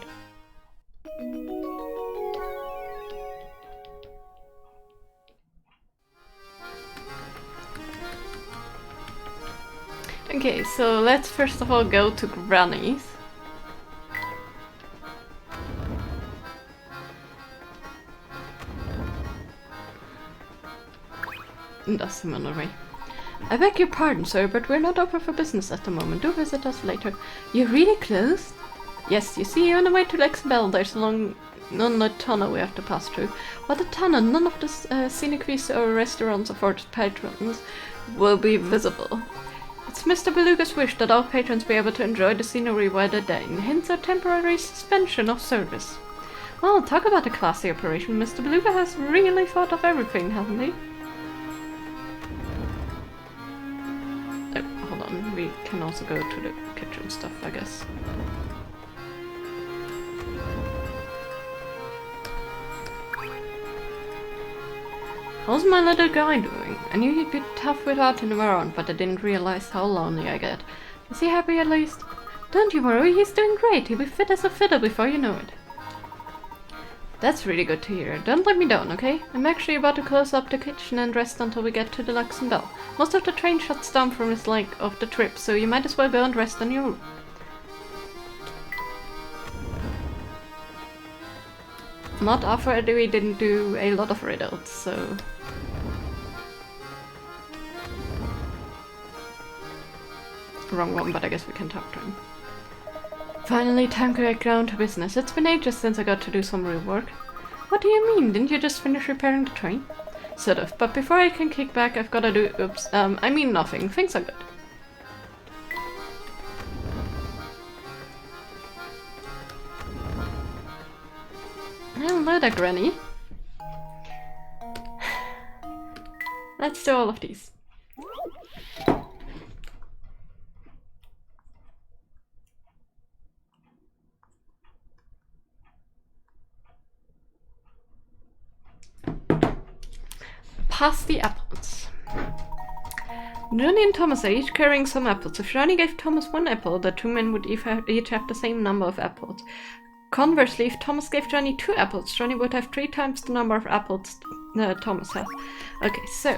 Okay, so let's first of all go to Granny's. That's him on the way. I beg your pardon, sir, but we're not open for business at the moment. Do visit us later. You're really closed? Yes, you see, on the way to Luxembourg, there's a long tunnel we have to pass through. While the tunnel, none of the scenic views or restaurants or for patrons will be visible. It's Mr. Beluga's wish that all patrons be able to enjoy the scenery while they dine, hence a temporary suspension of service. Well, talk about a classy operation. Mr. Beluga has really thought of everything, hasn't he? Oh, hold on, we can also go to the kitchen stuff, I guess. How's my little guy doing? I knew he'd be tough without him around, but I didn't realize how lonely I get. Is he happy at least? Don't you worry, he's doing great. He'll be fit as a fiddle before you know it. That's really good to hear. Don't let me down, okay? I'm actually about to close up the kitchen and rest until we get to the Luxembourg. Most of the train shuts down from this leg of the trip, so you might as well go and rest on your room. Not after we didn't do a lot of riddles, so... Wrong one, but I guess we can talk to him. Finally, time to get down to business. It's been ages since I got to do some real work. What do you mean? Didn't you just finish repairing the train? Sort of, but before I can kick back, I've gotta do... Oops, I mean nothing. Things are good. Hello there, Granny. Let's do all of these. Pass the apples. Johnny and Thomas are each carrying some apples. If Johnny gave Thomas 1 apple, the two men would each have the same number of apples. Conversely, if Thomas gave Johnny 2 apples, Johnny would have 3 times the number of apples Thomas has. Okay, so...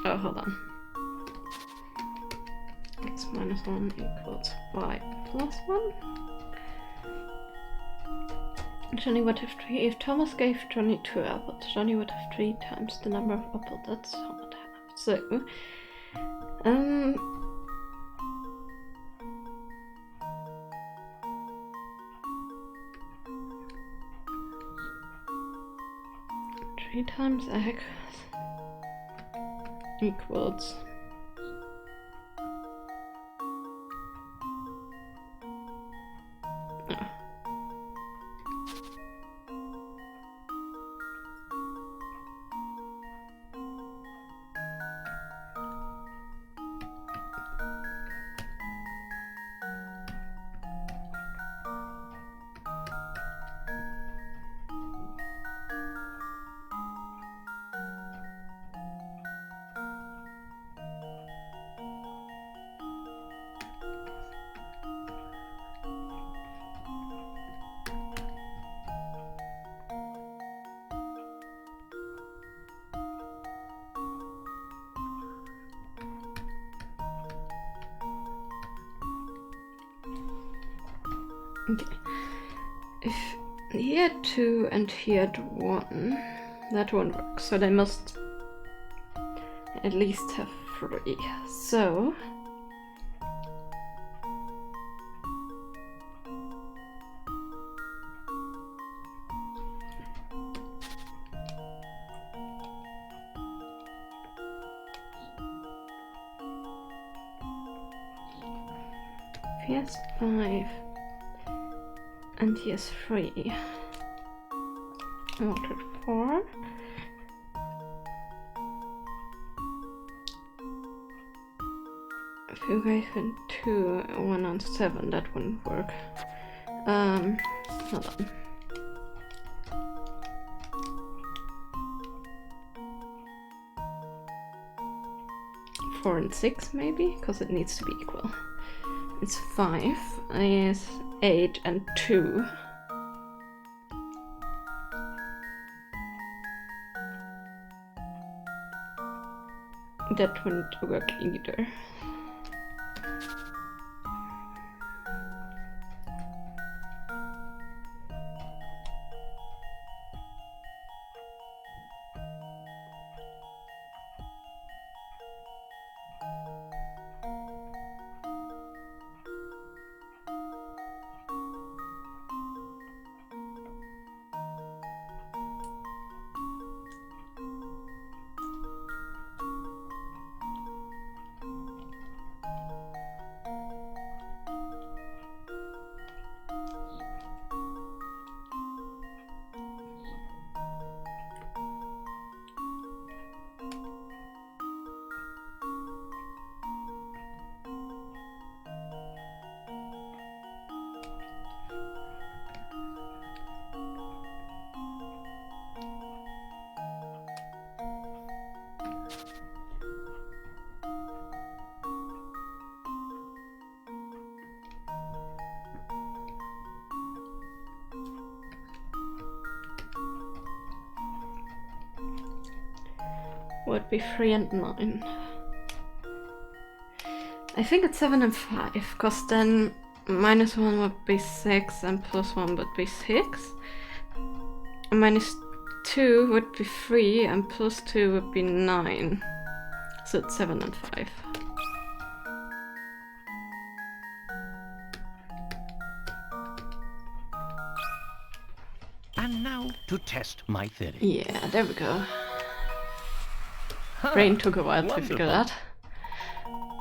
Oh, hold on. X minus 1 equals y plus 1. Johnny would have 3. If Thomas gave Johnny 2 apples, Johnny would have 3 times the number of apples that Tom would have. So, 3 times x equals okay. If he had 2 and he had 1, that won't work. So they must at least have 3. So if he has 5 and he has 3, I wanted 4. If you gave him 2, 1 and 7, that wouldn't work. Hold on. 4 and 6 maybe, because it needs to be equal. It's 5, is 8 and 2. That wouldn't work either. Would be 3 and 9. I think it's 7 and 5, because then -1 would be 6 and +1 would be 6. And -2 would be 3 and +2 would be 9. So it's 7 and 5. And now to test my theory. Yeah, there we go. Brain took a while to figure that.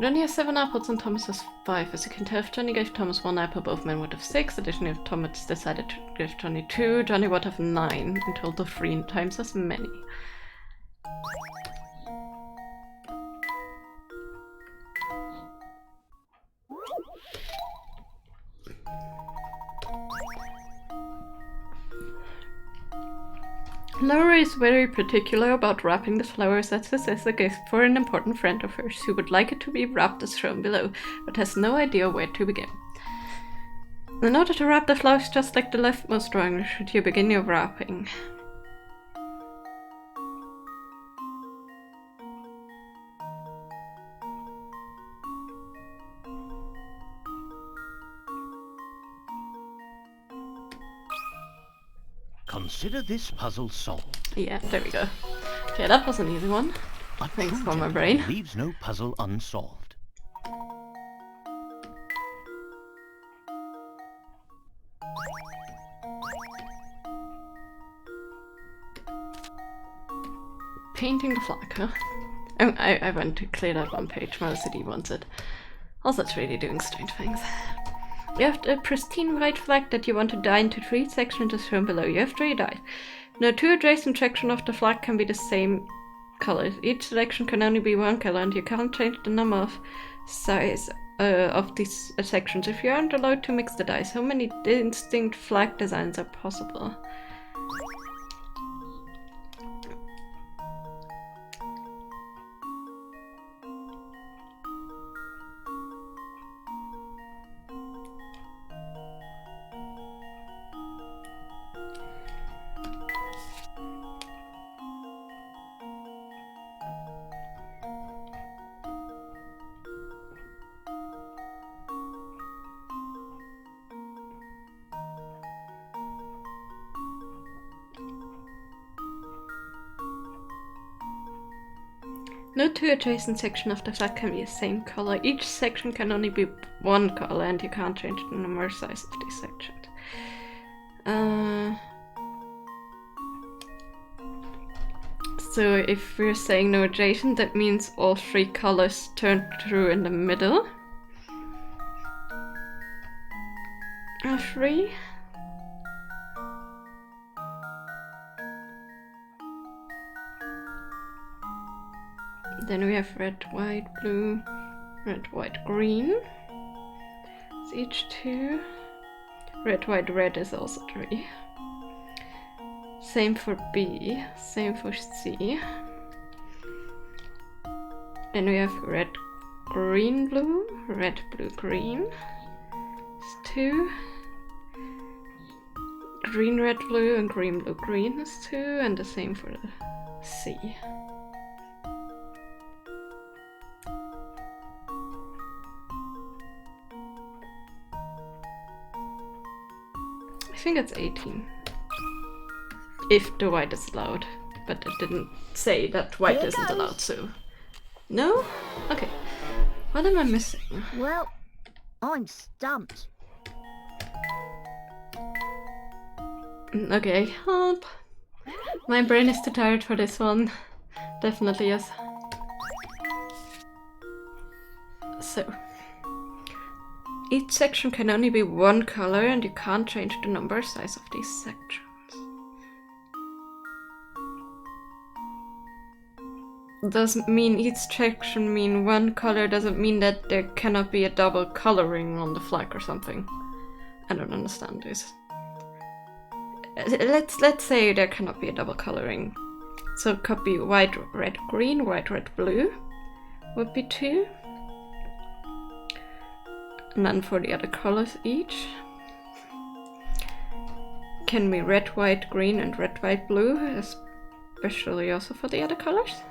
Johnny has 7 apples and Thomas has 5. As you can tell, if Johnny gave Thomas 1 apple, both men would have 6. Additionally, if Thomas decided to give Johnny 2, Johnny would have 9, in total 3 times as many. Laura is very particular about wrapping the flowers as this is a gift for an important friend of hers who would like it to be wrapped as shown below, but has no idea where to begin. In order to wrap the flowers just like the leftmost drawing, should you begin your wrapping? Consider this puzzle solved. Yeah, there we go. Okay, that was an easy one. A Thanks true for my gentleman brain. leaves no puzzle unsolved. Painting the flag, huh? Oh, I went to clear that one page. My OCD wants it. Also, it's really doing strange things. You have a pristine white flag that you want to dye into 3 sections as shown below. You have 3 dyes. No 2 adjacent sections of the flag can be the same color. Each selection can only be 1 color, and you can't change the number of size of these sections if you aren't allowed to mix the dyes. How many distinct flag designs are possible? No 2 adjacent sections of the flag can be the same color. Each section can only be 1 color, and you can't change the number size of these sections. So if we're saying no adjacent, that means all 3 colors turn through in the middle. 3. Then we have red, white, blue, red, white, green. It's each 2. Red, white, red is also 3. Same for B, same for C. And we have red, green, blue, red, blue, green. It's 2. Green, red, blue, and green, blue, green is 2, and the same for the C. I think it's 18. If the white is allowed. But it didn't say that white Here isn't goes. allowed, so... No? Okay. What am I missing? Well, I'm stumped. Okay, help. My brain is too tired for this one. Definitely is. So... Each section can only be 1 color, and you can't change the number size of these sections. Doesn't mean each section mean 1 color, doesn't mean that there cannot be a double coloring on the flag or something. I don't understand this. Let's say there cannot be a double coloring. So it could be white, red, green, white, red, blue would be 2. And then for the other colors each. Can be red, white, green, and red, white, blue, especially also for the other colors.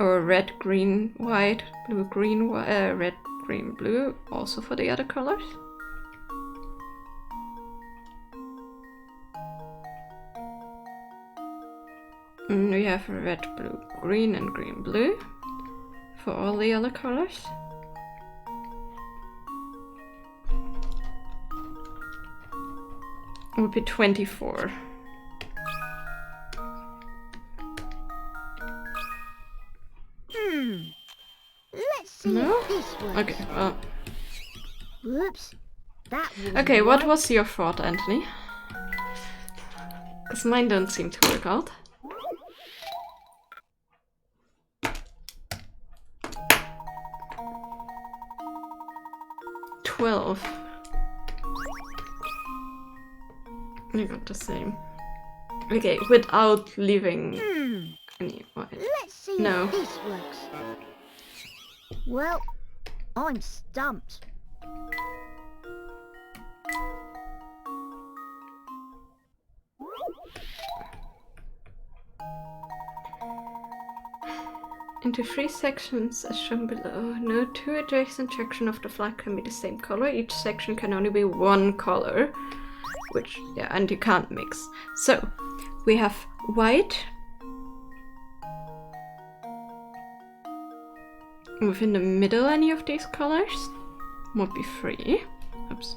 Or red, green, white, blue, green, red, green, blue, also for the other colors. And we have red, blue, green, and green, blue for all the other colors. Would be 24. Let's see No? if this works. Okay, well. Whoops. That was Okay, what one. was your thought, Anthony? Because mine don't seem to work out. $12. You got the same. Okay, without leaving any white. Let's see No. if this works. Well, I'm stumped. Into 3 sections as shown below. No 2 adjacent sections of the flag can be the same color. Each section can only be 1 color. which, yeah, and you can't mix. So we have white within the middle. Any of these colors would be free. Oops.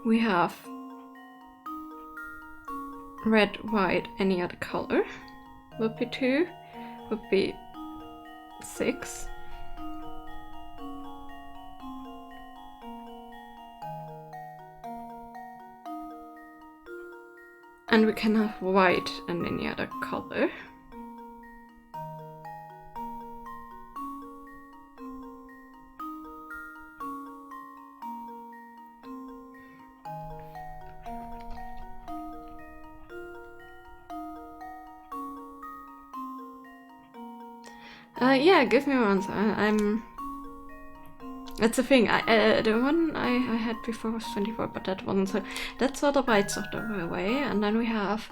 We have red, white, any other color would be 2, would be 6. And we can have white and any other color. Yeah, give me one. I'm. That's the thing. The one I had before was 24, but that wasn't. So that's all the white sort of away, and then we have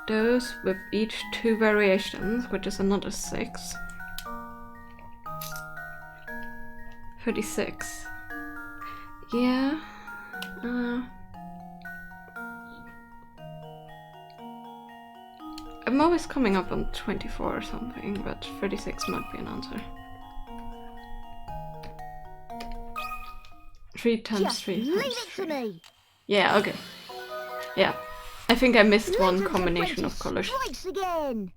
those with each 2 variations, which is another 6. 36. Yeah. I'm always coming up on 24 or something, but 36 might be an answer. 3 times Just 3 leave times it 3. to me. Yeah, okay. Yeah. I think I missed one Layton's combination of apprentice colors. strikes again.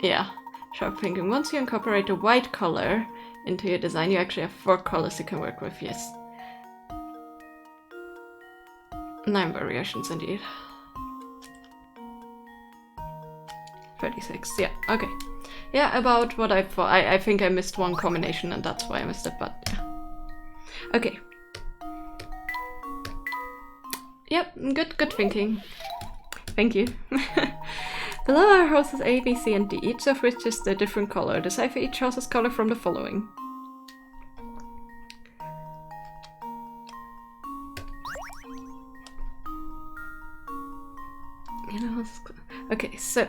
Yeah. Sharp thinking. Once you incorporate a white color into your design, you actually have 4 colors you can work with, yes. 9 variations indeed. 36, yeah, okay. Yeah, about what I thought. I think I missed one combination and that's why I missed it, but yeah. Okay. Yep, good thinking. Thank you. Below are houses A, B, C, and D, each of which is a different color. Decipher each house's color from the following. Okay, so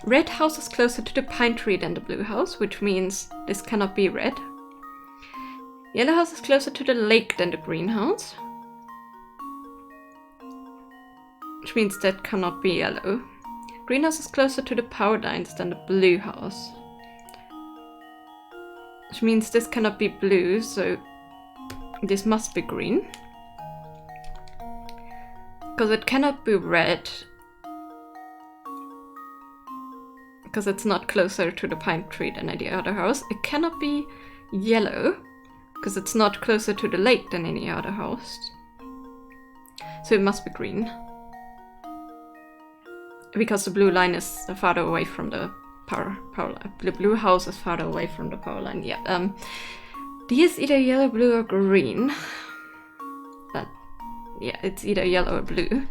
red house is closer to the pine tree than the blue house, which means this cannot be red. Yellow house is closer to the lake than the green house, which means that cannot be yellow. Green house is closer to the power lines than the blue house, which means this cannot be blue, so this must be green. Because it cannot be red, because it's not closer to the pine tree than any other house. It cannot be yellow, because it's not closer to the lake than any other house. So it must be green. Because the blue line is farther away from the power line. The blue house is farther away from the power line, yeah. D is either yellow, blue, or green. But yeah, it's either yellow or blue.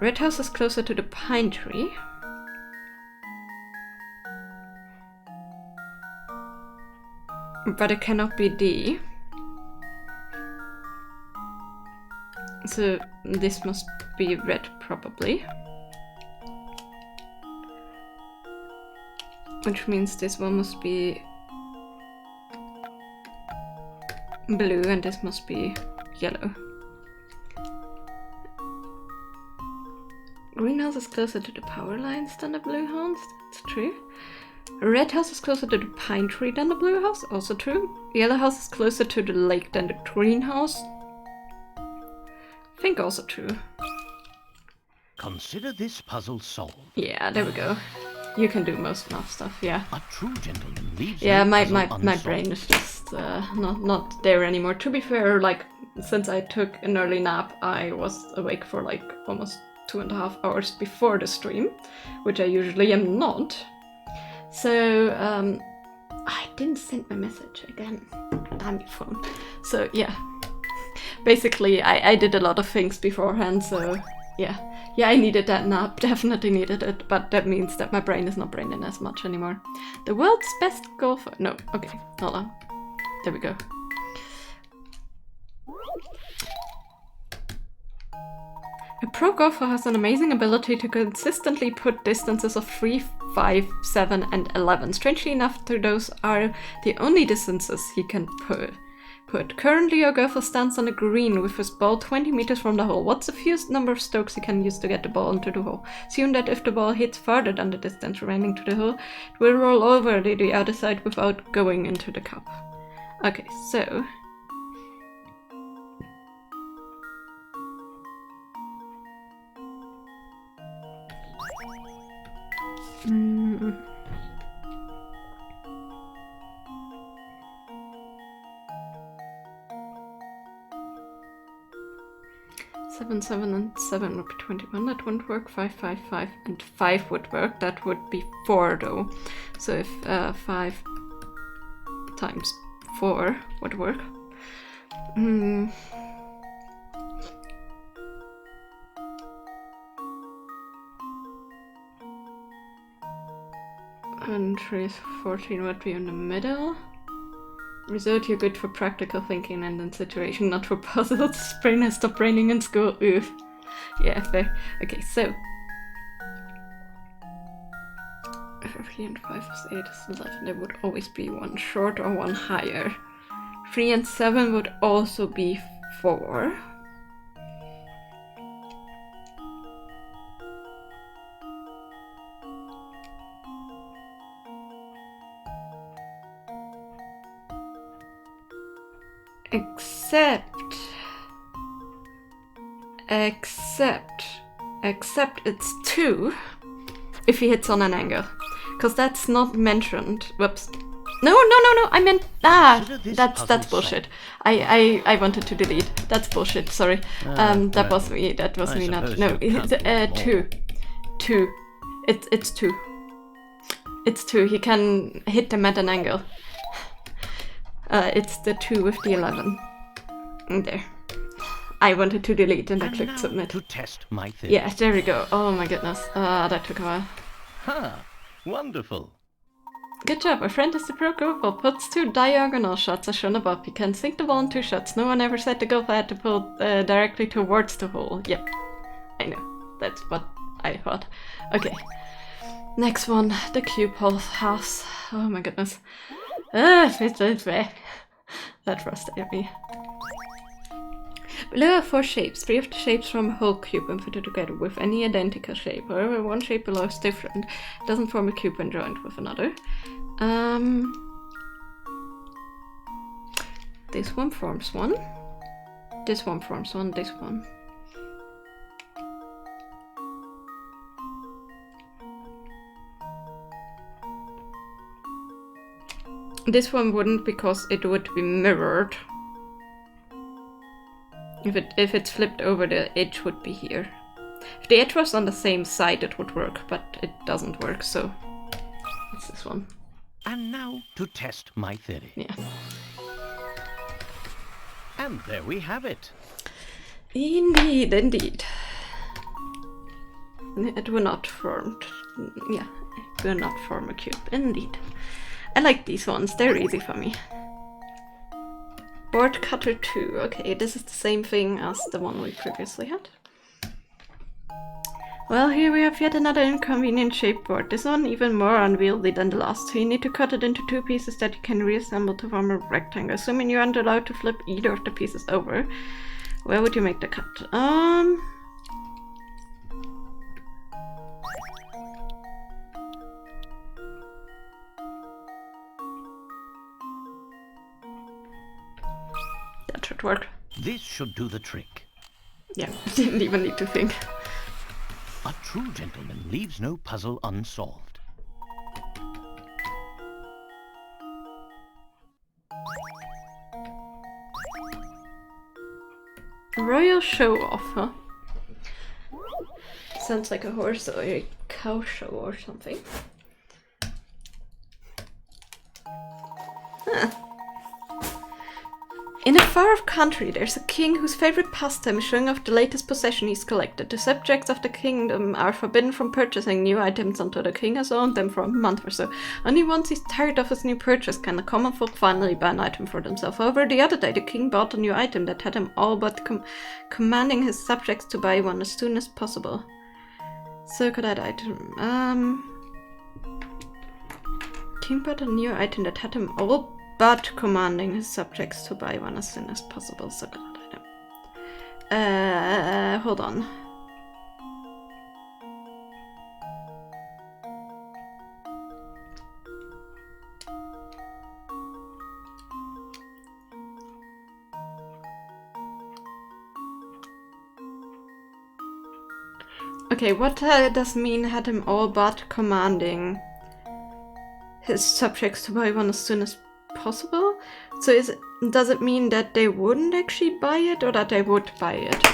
Red house is closer to the pine tree. But it cannot be D. So this must be red, probably. Which means this one must be blue and this must be yellow. Green house is closer to the power lines than the blue house, that's true. Red house is closer to the pine tree than the blue house, also true. Yellow house is closer to the lake than the green house. I think also true. Consider this puzzle solved. Yeah, there we go. You can do most math stuff, yeah. A true gentleman leaves Yeah, no my puzzle brain is just not there anymore. To be fair, like, since I took an early nap, I was awake for like almost 2.5 hours before the stream, which I usually am not. So, I didn't send my message again. Damn your phone. So, yeah. Basically, I did a lot of things beforehand, so yeah. Yeah, I needed that nap, definitely needed it, but that means that my brain is not braining as much anymore. The world's best golfer. No, okay, hold on. There we go. A pro golfer has an amazing ability to consistently put distances of 3, 5, 7, and 11. Strangely enough, those are the only distances he can put. put. Currently, Agatha stands on a green with his ball 20 meters from the hole. What's the fewest number of strokes he can use to get the ball into the hole? Assume that if the ball hits farther than the distance remaining to the hole, it will roll over to the other side without going into the cup. Okay, so... Mm. 7, 7, and 7 would be 21. That wouldn't work. 5, 5, 5, and 5 would work. That would be 4 though. So if 5 times 4 would work. And 3 is 14 would be in the middle. Result, you're good for practical thinking and in situation, not for puzzles. Brain has stopped raining in school. Oof. Yeah, fair. Okay, so 3 and 5 is 8 is 11. There would always be one short or one higher. 3 and 7 would also be 4. Except it's 2 if he hits on an angle. Because that's not mentioned. Whoops. No, I meant... that's bullshit. I wanted to delete. That's bullshit, sorry. That was me, not... No, it's 2. 2. It's 2. It's 2, he can hit them at an angle. It's the 2 with the 11. There. I wanted to delete and I clicked submit. To test my theory. Yeah, there we go. Oh my goodness. That took a while. Huh. Wonderful. Good job. Our friend is the pro golfer. Puts 2 diagonal shots as shown above. He can sink the ball in 2 shots. No one ever said the golfer had to pull directly towards the hole. Yep. I know. That's what I thought. Okay. Next one. The cube house. Oh my goodness. That frustrated me. Below are 4 shapes. 3 of the shapes from a whole cube when fitted together with any identical shape. However, one shape below is different. It doesn't form a cube when joined with another. This one forms one. This one forms one. This one. This one wouldn't because it would be mirrored. If it's flipped over, the edge would be here. If the edge was on the same side, it would work, but it doesn't work, so it's this one. And now to test my theory. Yeah. And there we have it. Indeed. It will not form. Yeah, it will not form a cube. Indeed. I like these ones. They're easy for me. Board cutter 2. Okay, this is the same thing as the one we previously had. Well, here we have yet another inconvenient shaped board. This one even more unwieldy than the last. So you need to cut it into 2 pieces that you can reassemble to form a rectangle. Assuming you aren't allowed to flip either of the pieces over, where would you make the cut? That should work. This should do the trick. Yeah, didn't even need to think. A true gentleman leaves no puzzle unsolved. Royal show-off, huh? Sounds like a horse or a cow show or something. Huh. In a far-off country, there's a king whose favorite pastime is showing off the latest possession he's collected. The subjects of the kingdom are forbidden from purchasing new items until the king has owned them for a month or so. Only once he's tired of his new purchase can the common folk finally buy an item for themselves. However, the other day the king bought a new item that had him all but commanding his subjects to buy one as soon as possible. Circle that item. King bought a new item that had him all but commanding his subjects to buy one as soon as possible. So glad I know. Hold on. Okay, what does mean had him all but commanding his subjects to buy one as soon as possible? So does it mean that they wouldn't actually buy it or that they would buy it?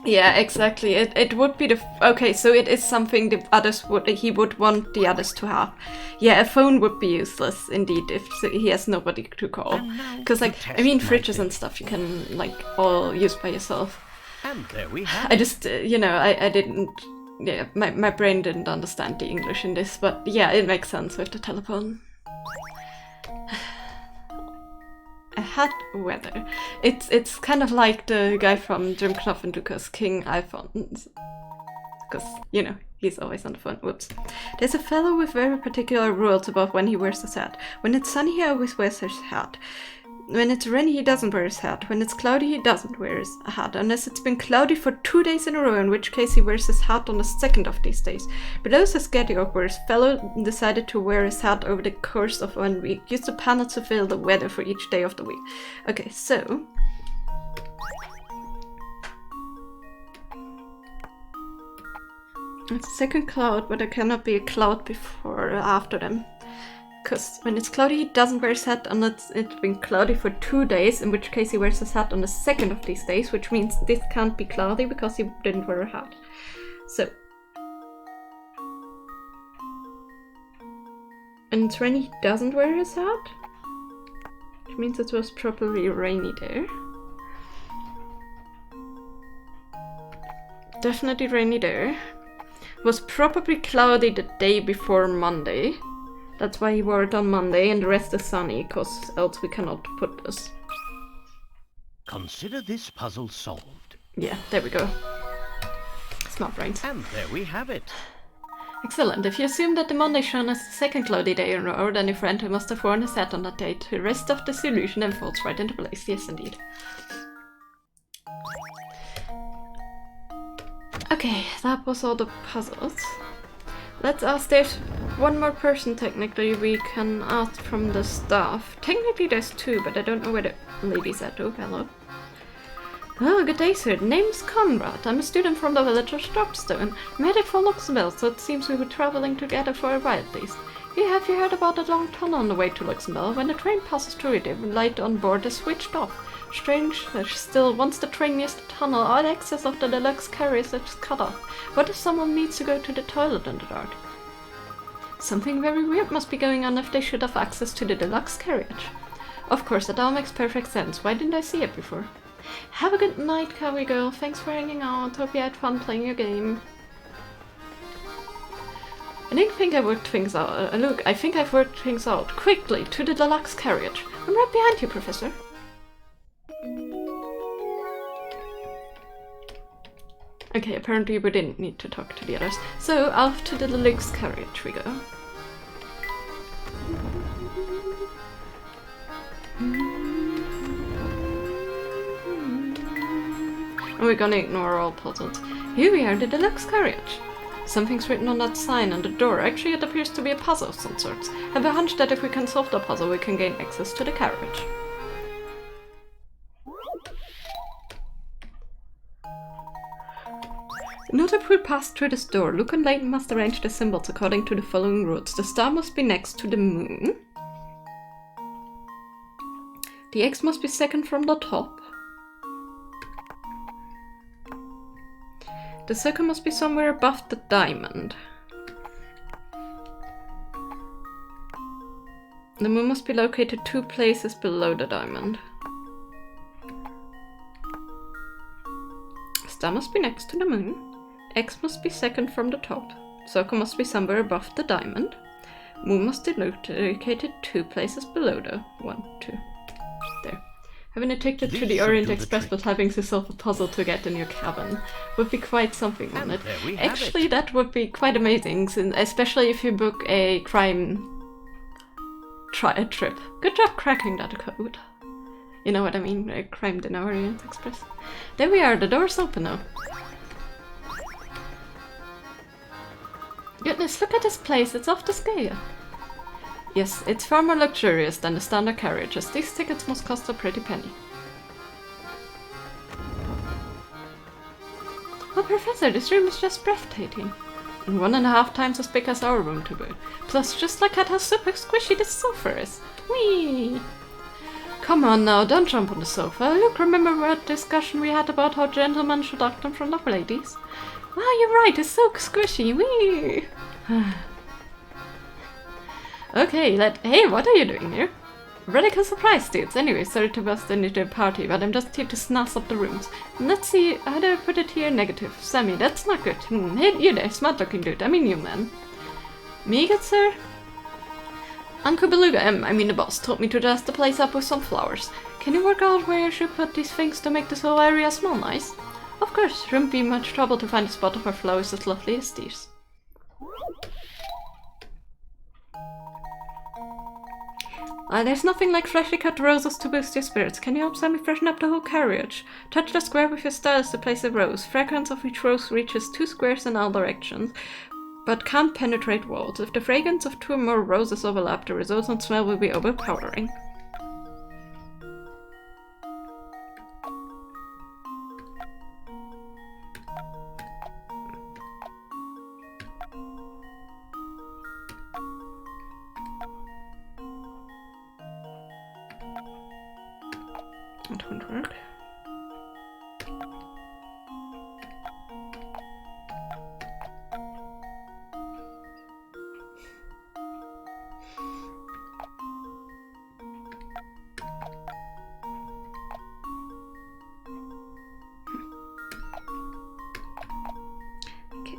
Yeah, exactly. It would be okay. So it is something the others he would want the others to have. Yeah, a phone would be useless indeed if he has nobody to call. Because like I mean, fridges and stuff you can like all use by yourself. And there we have I just you know I didn't. Yeah, my brain didn't understand the English in this, but yeah, it makes sense with the telephone. A hat weather. It's kind of like the guy from Jim Knopf and Dukas King iPhones. Because, you know, he's always on the phone. Whoops. There's a fellow with very particular rules about when he wears his hat. When it's sunny, he always wears his hat. When it's rainy, he doesn't wear his hat. When it's cloudy, he doesn't wear his hat. Unless it's been cloudy for 2 days in a row, in which case he wears his hat on the second of these days. Below says Getty where his fellow decided to wear his hat over the course of 1 week. Use the panel to fill the weather for each day of the week. Okay, so... it's a second cloud, but there cannot be a cloud before or after them. Because when it's cloudy, he doesn't wear his hat unless it's been cloudy for 2 days, in which case he wears his hat on the second of these days, which means this can't be cloudy because he didn't wear a hat. So. And it's rainy, he doesn't wear his hat, which means it was probably rainy there. Definitely rainy there. It was probably cloudy the day before Monday. That's why he wore it on Monday, and the rest is sunny, because else we cannot put this. Consider this puzzle solved. Yeah, there we go. Smart brains. And there we have it. Excellent. If you assume that the Monday shown is the second cloudy day in a row, then your friend who must have worn his hat on that date. The rest of the solution then falls right into place. Yes, indeed. Okay, that was all the puzzles. Let's ask, there's one more person technically we can ask from the staff. Technically there's 2, but I don't know where the lady's at. Oh, hello. Oh, good day, sir. The name's Conrad. I'm a student from the village of Stopstone. I'm headed for Luxembourg, so it seems we were traveling together for a while at least. Have you heard about the long tunnel on the way to Luxembourg? When the train passes through it, the light on board is switched off. Strange, still, once the train nears the tunnel, all access of the deluxe carriers is cut off. What if someone needs to go to the toilet in the dark? Something very weird must be going on if they should have access to the deluxe carriage. Of course, that all makes perfect sense. Why didn't I see it before? Have a good night, cowboy girl. Thanks for hanging out. Hope you had fun playing your game. I didn't think I worked things out. Look, I think I've worked things out. Quickly, to the deluxe carriage. I'm right behind you, Professor. Okay, apparently we didn't need to talk to the others. So, off to the deluxe carriage we go. And we're gonna ignore all puzzles. Here we are, the deluxe carriage. Something's written on that sign on the door. Actually, it appears to be a puzzle of some sorts. I have a hunch that if we can solve the puzzle, we can gain access to the carriage. In order to pass through this door, Luke and Layton must arrange the symbols according to the following rules. The star must be next to the moon. The X must be second from the top. The circle must be somewhere above the diamond. The moon must be located 2 places below the diamond. Star must be next to the moon. X must be second from the top. Circle must be somewhere above the diamond. Moon must be located 2 places below the 1, 2. There. Having a ticket to the Orient Express but having to solve a puzzle to get in your cabin would be quite something, wouldn't it? Actually, that would be quite amazing, especially if you book a crime trip. Good job cracking that code. You know what I mean? A crime in Orient Express. There we are, the door's open now. Goodness, look at this place, it's off the scale. Yes, it's far more luxurious than the standard carriages. These tickets must cost a pretty penny. Oh, Professor, this room is just breathtaking. And 1.5 times as big as our room to boot. Plus, just look at how super squishy this sofa is. Whee! Come on now, don't jump on the sofa. Look, remember what discussion we had about how gentlemen should act in front of ladies? Ah, you're right, it's so squishy. Whee! Okay, hey, what are you doing here? Radical surprise, dudes. Anyway, sorry to bust into the party, but I'm just here to snazz up the rooms. Let's see, how do I put it here? Negative. Sammy, that's not good. Hey, you there, smart looking dude. I mean you, man. Me, good sir? Uncle Beluga, I mean the boss, told me to dress the place up with some flowers. Can you work out where I should put these things to make this whole area smell nice? Of course, shouldn't be much trouble to find a spot of our flowers as lovely as these. There's nothing like freshly cut roses to boost your spirits. Can you help Sammy freshen up the whole carriage? Touch the square with your stylus to place a rose. Fragrance of each rose reaches 2 squares in all directions, but can't penetrate walls. If the fragrance of 2 or more roses overlap, the resultant smell will be overpowering. That won't work. Okay.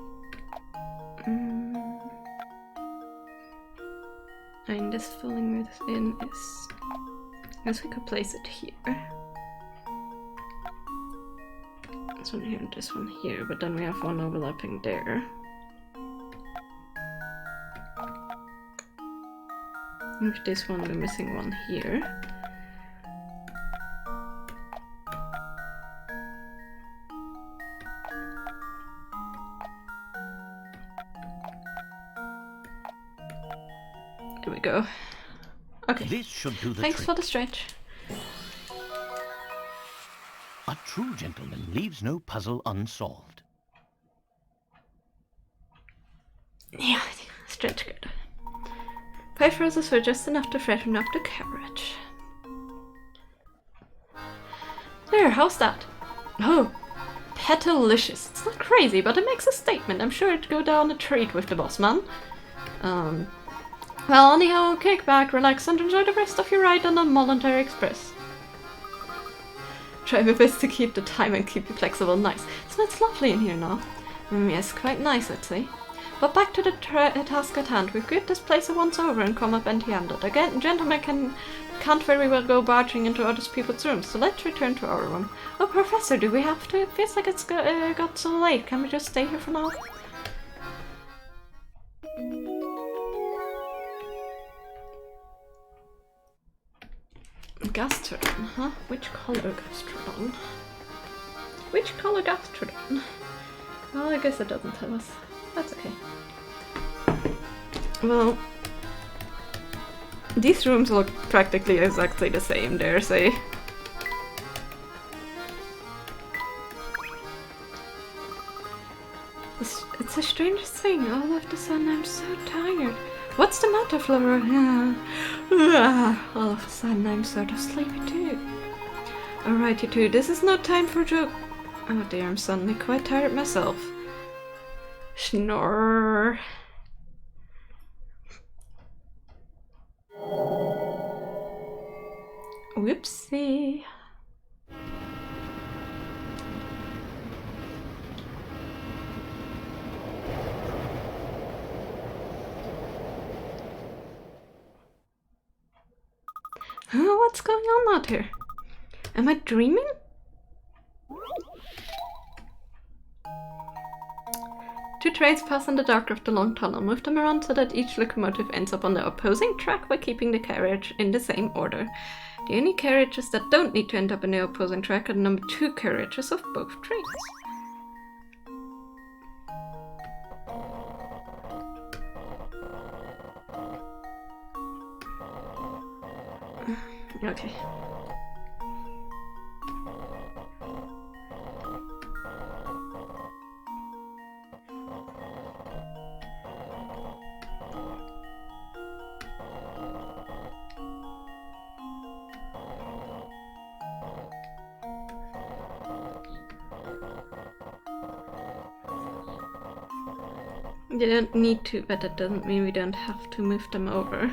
And this filling within is... I guess we could place it here. This one here and this one here, but then we have one overlapping there. And with this one, we're missing one here. There we go. Okay. This should do the Thanks trick. for the stretch. A true gentleman leaves no puzzle unsolved. Yeah, stretch good. 5 roses were just enough to freshen up the carriage. There, how's that? Oh, petalicious. It's not crazy, but it makes a statement. I'm sure it'd go down a treat with the boss man. Well, anyhow, kick back, relax, and enjoy the rest of your ride on the Voluntary Express. Try my best to keep the time and keep it flexible and nice. It smells lovely in here now. Yes, quite nice, I'd say. But back to the task at hand. We've got this place once over and come up empty-handed. Again, gentlemen can't very well go barging into other people's rooms, so let's return to our room. Oh, Professor, do we have to? It feels like it's got so late. Can we just stay here for now? Gastrodon, huh? Which color Gastrodon? Which color Gastrodon? Well, I guess it doesn't tell us. That's okay. Well, these rooms look practically exactly the same, dare say. It's the strangest thing. All of the sudden, I'm so tired. What's the matter, Flora? All of a sudden, I'm sort of sleepy too. Alright, you two, this is no time for joke. Oh dear, I'm suddenly quite tired myself. Snore. Whoopsie. What's going on out here? Am I dreaming? Two trains pass in the dark of the long tunnel. Move them around so that each locomotive ends up on the opposing track by keeping the carriage in the same order. The only carriages that don't need to end up in the opposing track are the number 2 carriages of both trains. Okay. You don't need to, but that doesn't mean we don't have to move them over.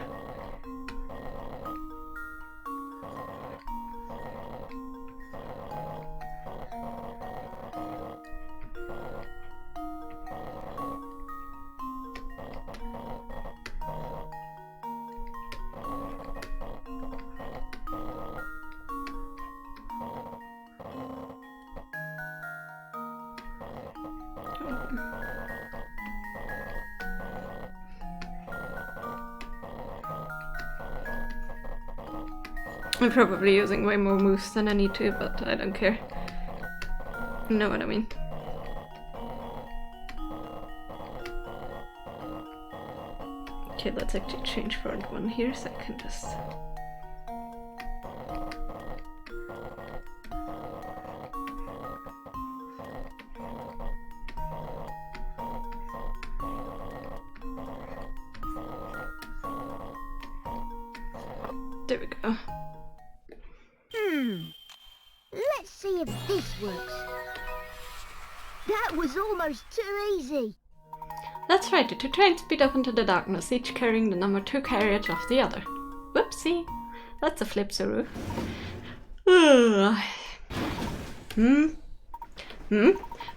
I'm probably using way more moves than I need to, but I don't care. You know what I mean. Okay, let's actually change front one here so I can just... There we go. Let's see if this works. That was almost too easy. That's right, the two trains speed up into the darkness, each carrying the number 2 carriage of the other. Whoopsie! That's a flip-through.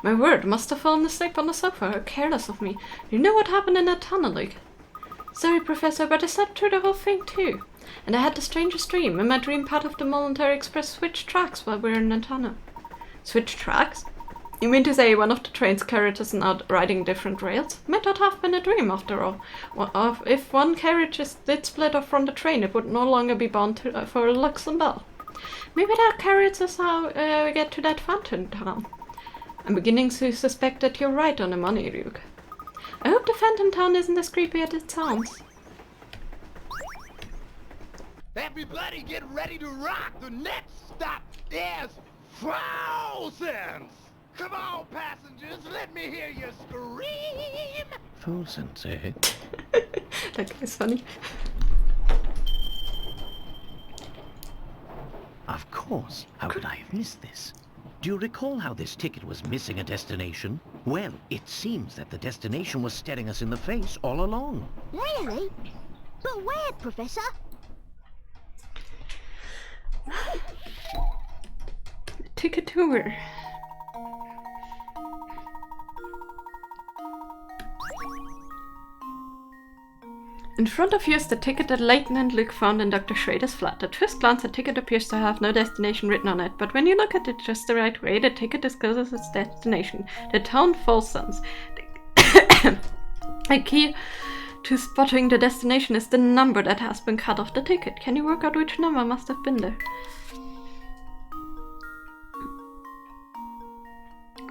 My word, must have fallen asleep on the sofa. How careless of me. You know what happened in that tunnel, Luke? Sorry, Professor, but I slept through the whole thing too. And I had the strangest dream. In my dream, part of the Voluntary Express switched tracks while we were in the tunnel. Switched tracks? You mean to say one of the train's carriages is now riding different rails? Might not have been a dream after all. If one carriage did split off from the train, it would no longer be bound for Luxembourg. Maybe that carriage is how we get to that fountain town. I'm beginning to suspect that you're right on the money, Luke. I hope the Phantom Town isn't as creepy as it sounds. Everybody get ready to rock! The next stop is Frozen! Come on, passengers, let me hear you scream! Frozen's, eh? That guy's funny. Of course. How could I have missed this? Do you recall how this ticket was missing a destination? Well, it seems that the destination was staring us in the face all along. Really? But where, Professor? Ticket tour. In front of you is the ticket that Layton and Luke found in Dr. Schrader's flat. At first glance, the ticket appears to have no destination written on it, but when you look at it just the right way, the ticket discloses its destination, the town Folsons. A key to spotting the destination is the number that has been cut off the ticket. Can you work out which number must have been there?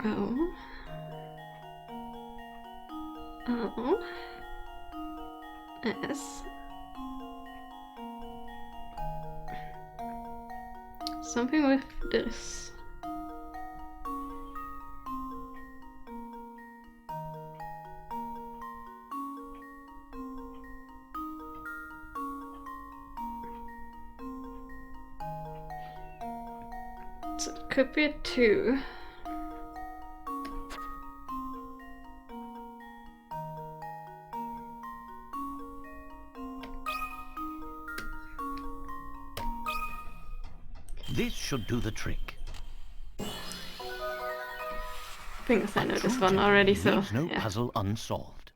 Oh. Oh. Yes. Something with this. So it could be a 2. This should do the trick. I think I know this one already, so Leaves no yeah. puzzle unsolved.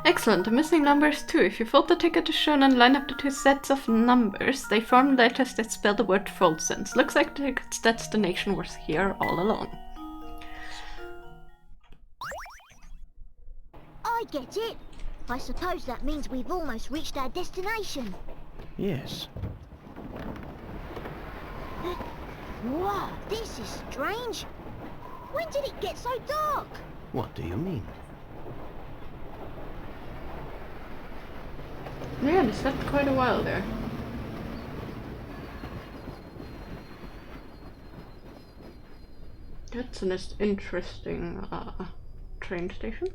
Excellent, the missing number is 2. If you fold the ticket as shown and line up the 2 sets of numbers, they form letters that spell the word Folsens. Looks like the ticket's destination was here all along. I get it. I suppose that means we've almost reached our destination. Yes. Wow, this is strange. When did it get so dark? What do you mean? Yeah, they slept quite a while there. That's an interesting train station.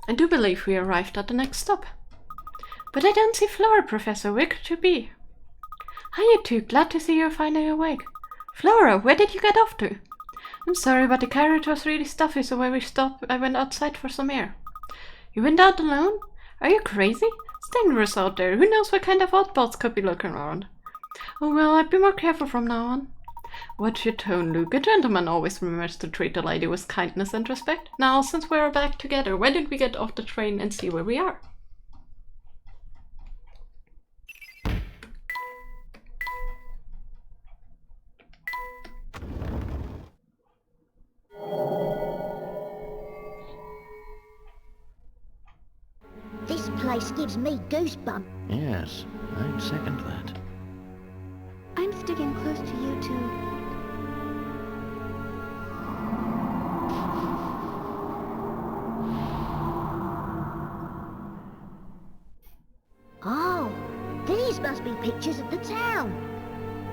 I do believe we arrived at the next stop. But I don't see Flora, Professor. Where could you be? Hi, you two. Glad to see you're finally awake. Flora, where did you get off to? I'm sorry, but the carriage was really stuffy, so when we stopped, I went outside for some air. You went out alone? Are you crazy? It's dangerous out there. Who knows what kind of oddballs could be lurking around? Oh well, I'd be more careful from now on. Watch your tone, Luke. A gentleman always remembers to treat a lady with kindness and respect. Now, since we're back together, why don't we get off the train and see where we are? This place gives me goosebumps. Yes, I'd second that. I'm sticking close to you two. Oh, these must be pictures of the town.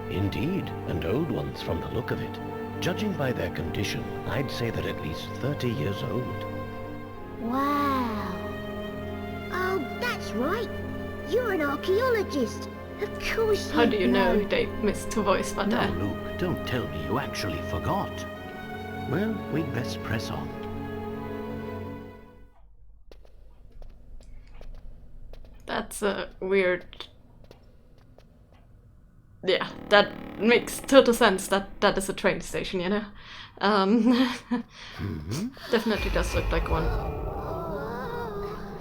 Indeed, and old ones from the look of it. Judging by their condition, I'd say they're at least 30 years old. Wow. Oh, that's right. You're an archaeologist. Of course you How do you know they missed to voice for No, that? Luke, don't tell me you actually forgot. Well, we'd best press on. That's a weird... Yeah, that makes total sense that that is a train station, you know? Definitely does look like one.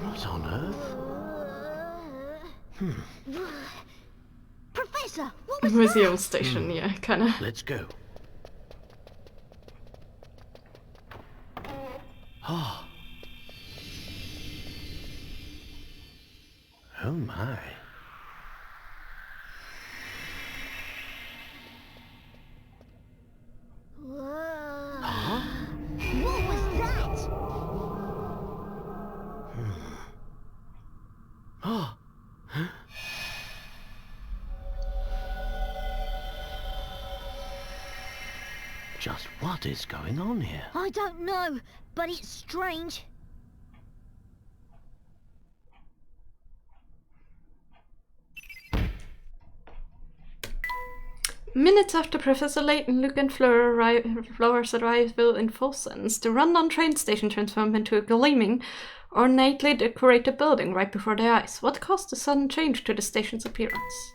What on earth? Professor, what was Museum that? station, yeah, kinda. Let's go. Ah. Oh my. Whoa. Huh? What was that? Ah. Just what is going on here? I don't know, but it's strange. Minutes after Professor Layton, Luke and Flora's arrival in Folsens, the rundown train station transformed into a gleaming, ornately decorated building right before their eyes. What caused the sudden change to the station's appearance?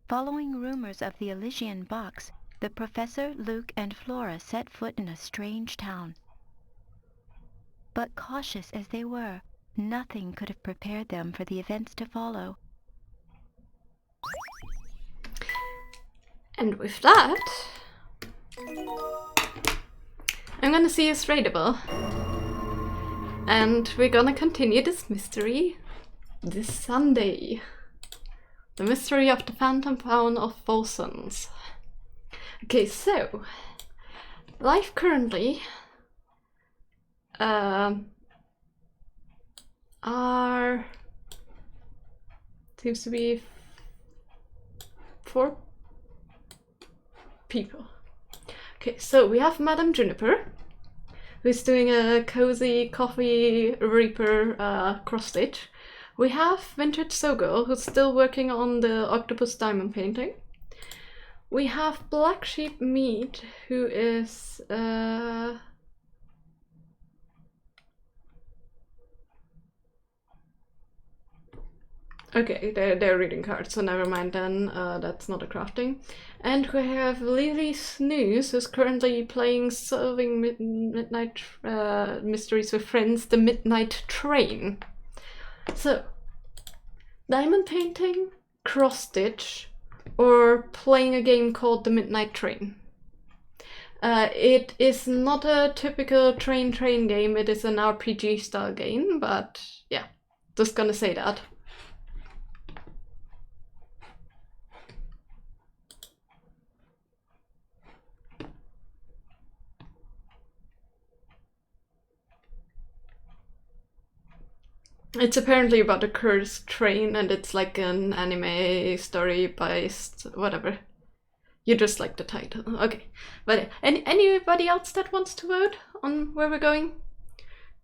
Following rumors of the Elysian box, the Professor, Luke, and Flora set foot in a strange town. But cautious as they were, nothing could have prepared them for the events to follow. And with that, I'm gonna see us rateable. And we're gonna continue this mystery this Sunday. The mystery of the Phantom Town of Folsens. Okay, so life currently are seems to be 4 people. Okay, so we have Madame Juniper, who's doing a cozy coffee reaper cross stitch. We have Vintage Sogo, who's still working on the octopus diamond painting. We have Black Sheep Meat, who is Okay, they're reading cards, so never mind then. That's not a crafting. And we have Lily Snooze, who's currently playing Solving Midnight Mysteries with Friends, The Midnight Train. So, diamond painting, cross-stitch, or playing a game called The Midnight Train. It is not a typical train game, it is an RPG style game, but yeah, just gonna say that. It's apparently about a cursed train, and it's like an anime story based whatever. You just like the title. Okay. But anybody else that wants to vote on where we're going?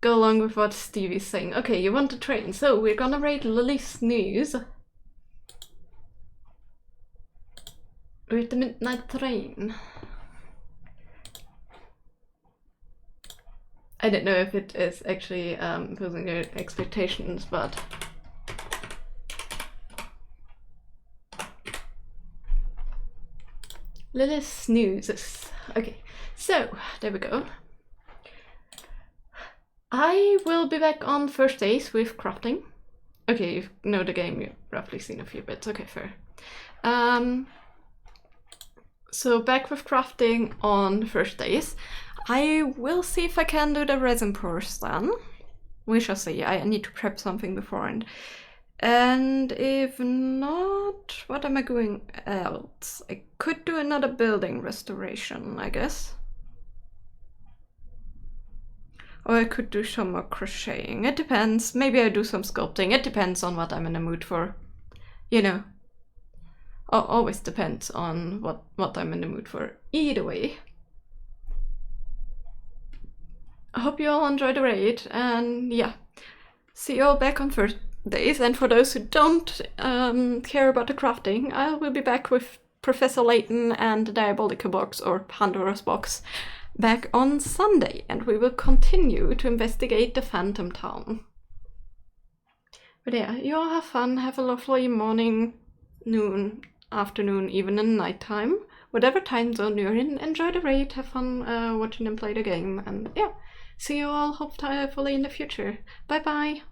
Go along with what Stevie's saying. Okay, you want the train, so we're gonna rate Lily Snooze with the Midnight Train. I don't know if it is actually posing their expectations, but Lily Snoozes. Okay, so there we go. I will be back on Thursdays with crafting. Okay, you know the game, you've roughly seen a few bits. Okay, fair. So back with crafting on Thursdays. I will see if I can do the resin pours then. We shall see. I need to prep something beforehand. And if not, what am I doing else? I could do another building restoration, I guess. Or I could do some more crocheting. It depends. Maybe I do some sculpting. It depends on what I'm in the mood for. You know. Always depends on what I'm in the mood for. Either way. I hope you all enjoyed the raid, and yeah, see you all back on Thursdays. And for those who don't care about the crafting, I will be back with Professor Layton and the Diabolical box, or Pandora's box, back on Sunday, and we will continue to investigate the Phantom Town. But yeah, you all have fun, have a lovely morning, noon, afternoon, even in nighttime. Whatever time zone you're in, enjoy the raid, have fun watching them play the game, and yeah. See you all hopefully in the future. Bye bye!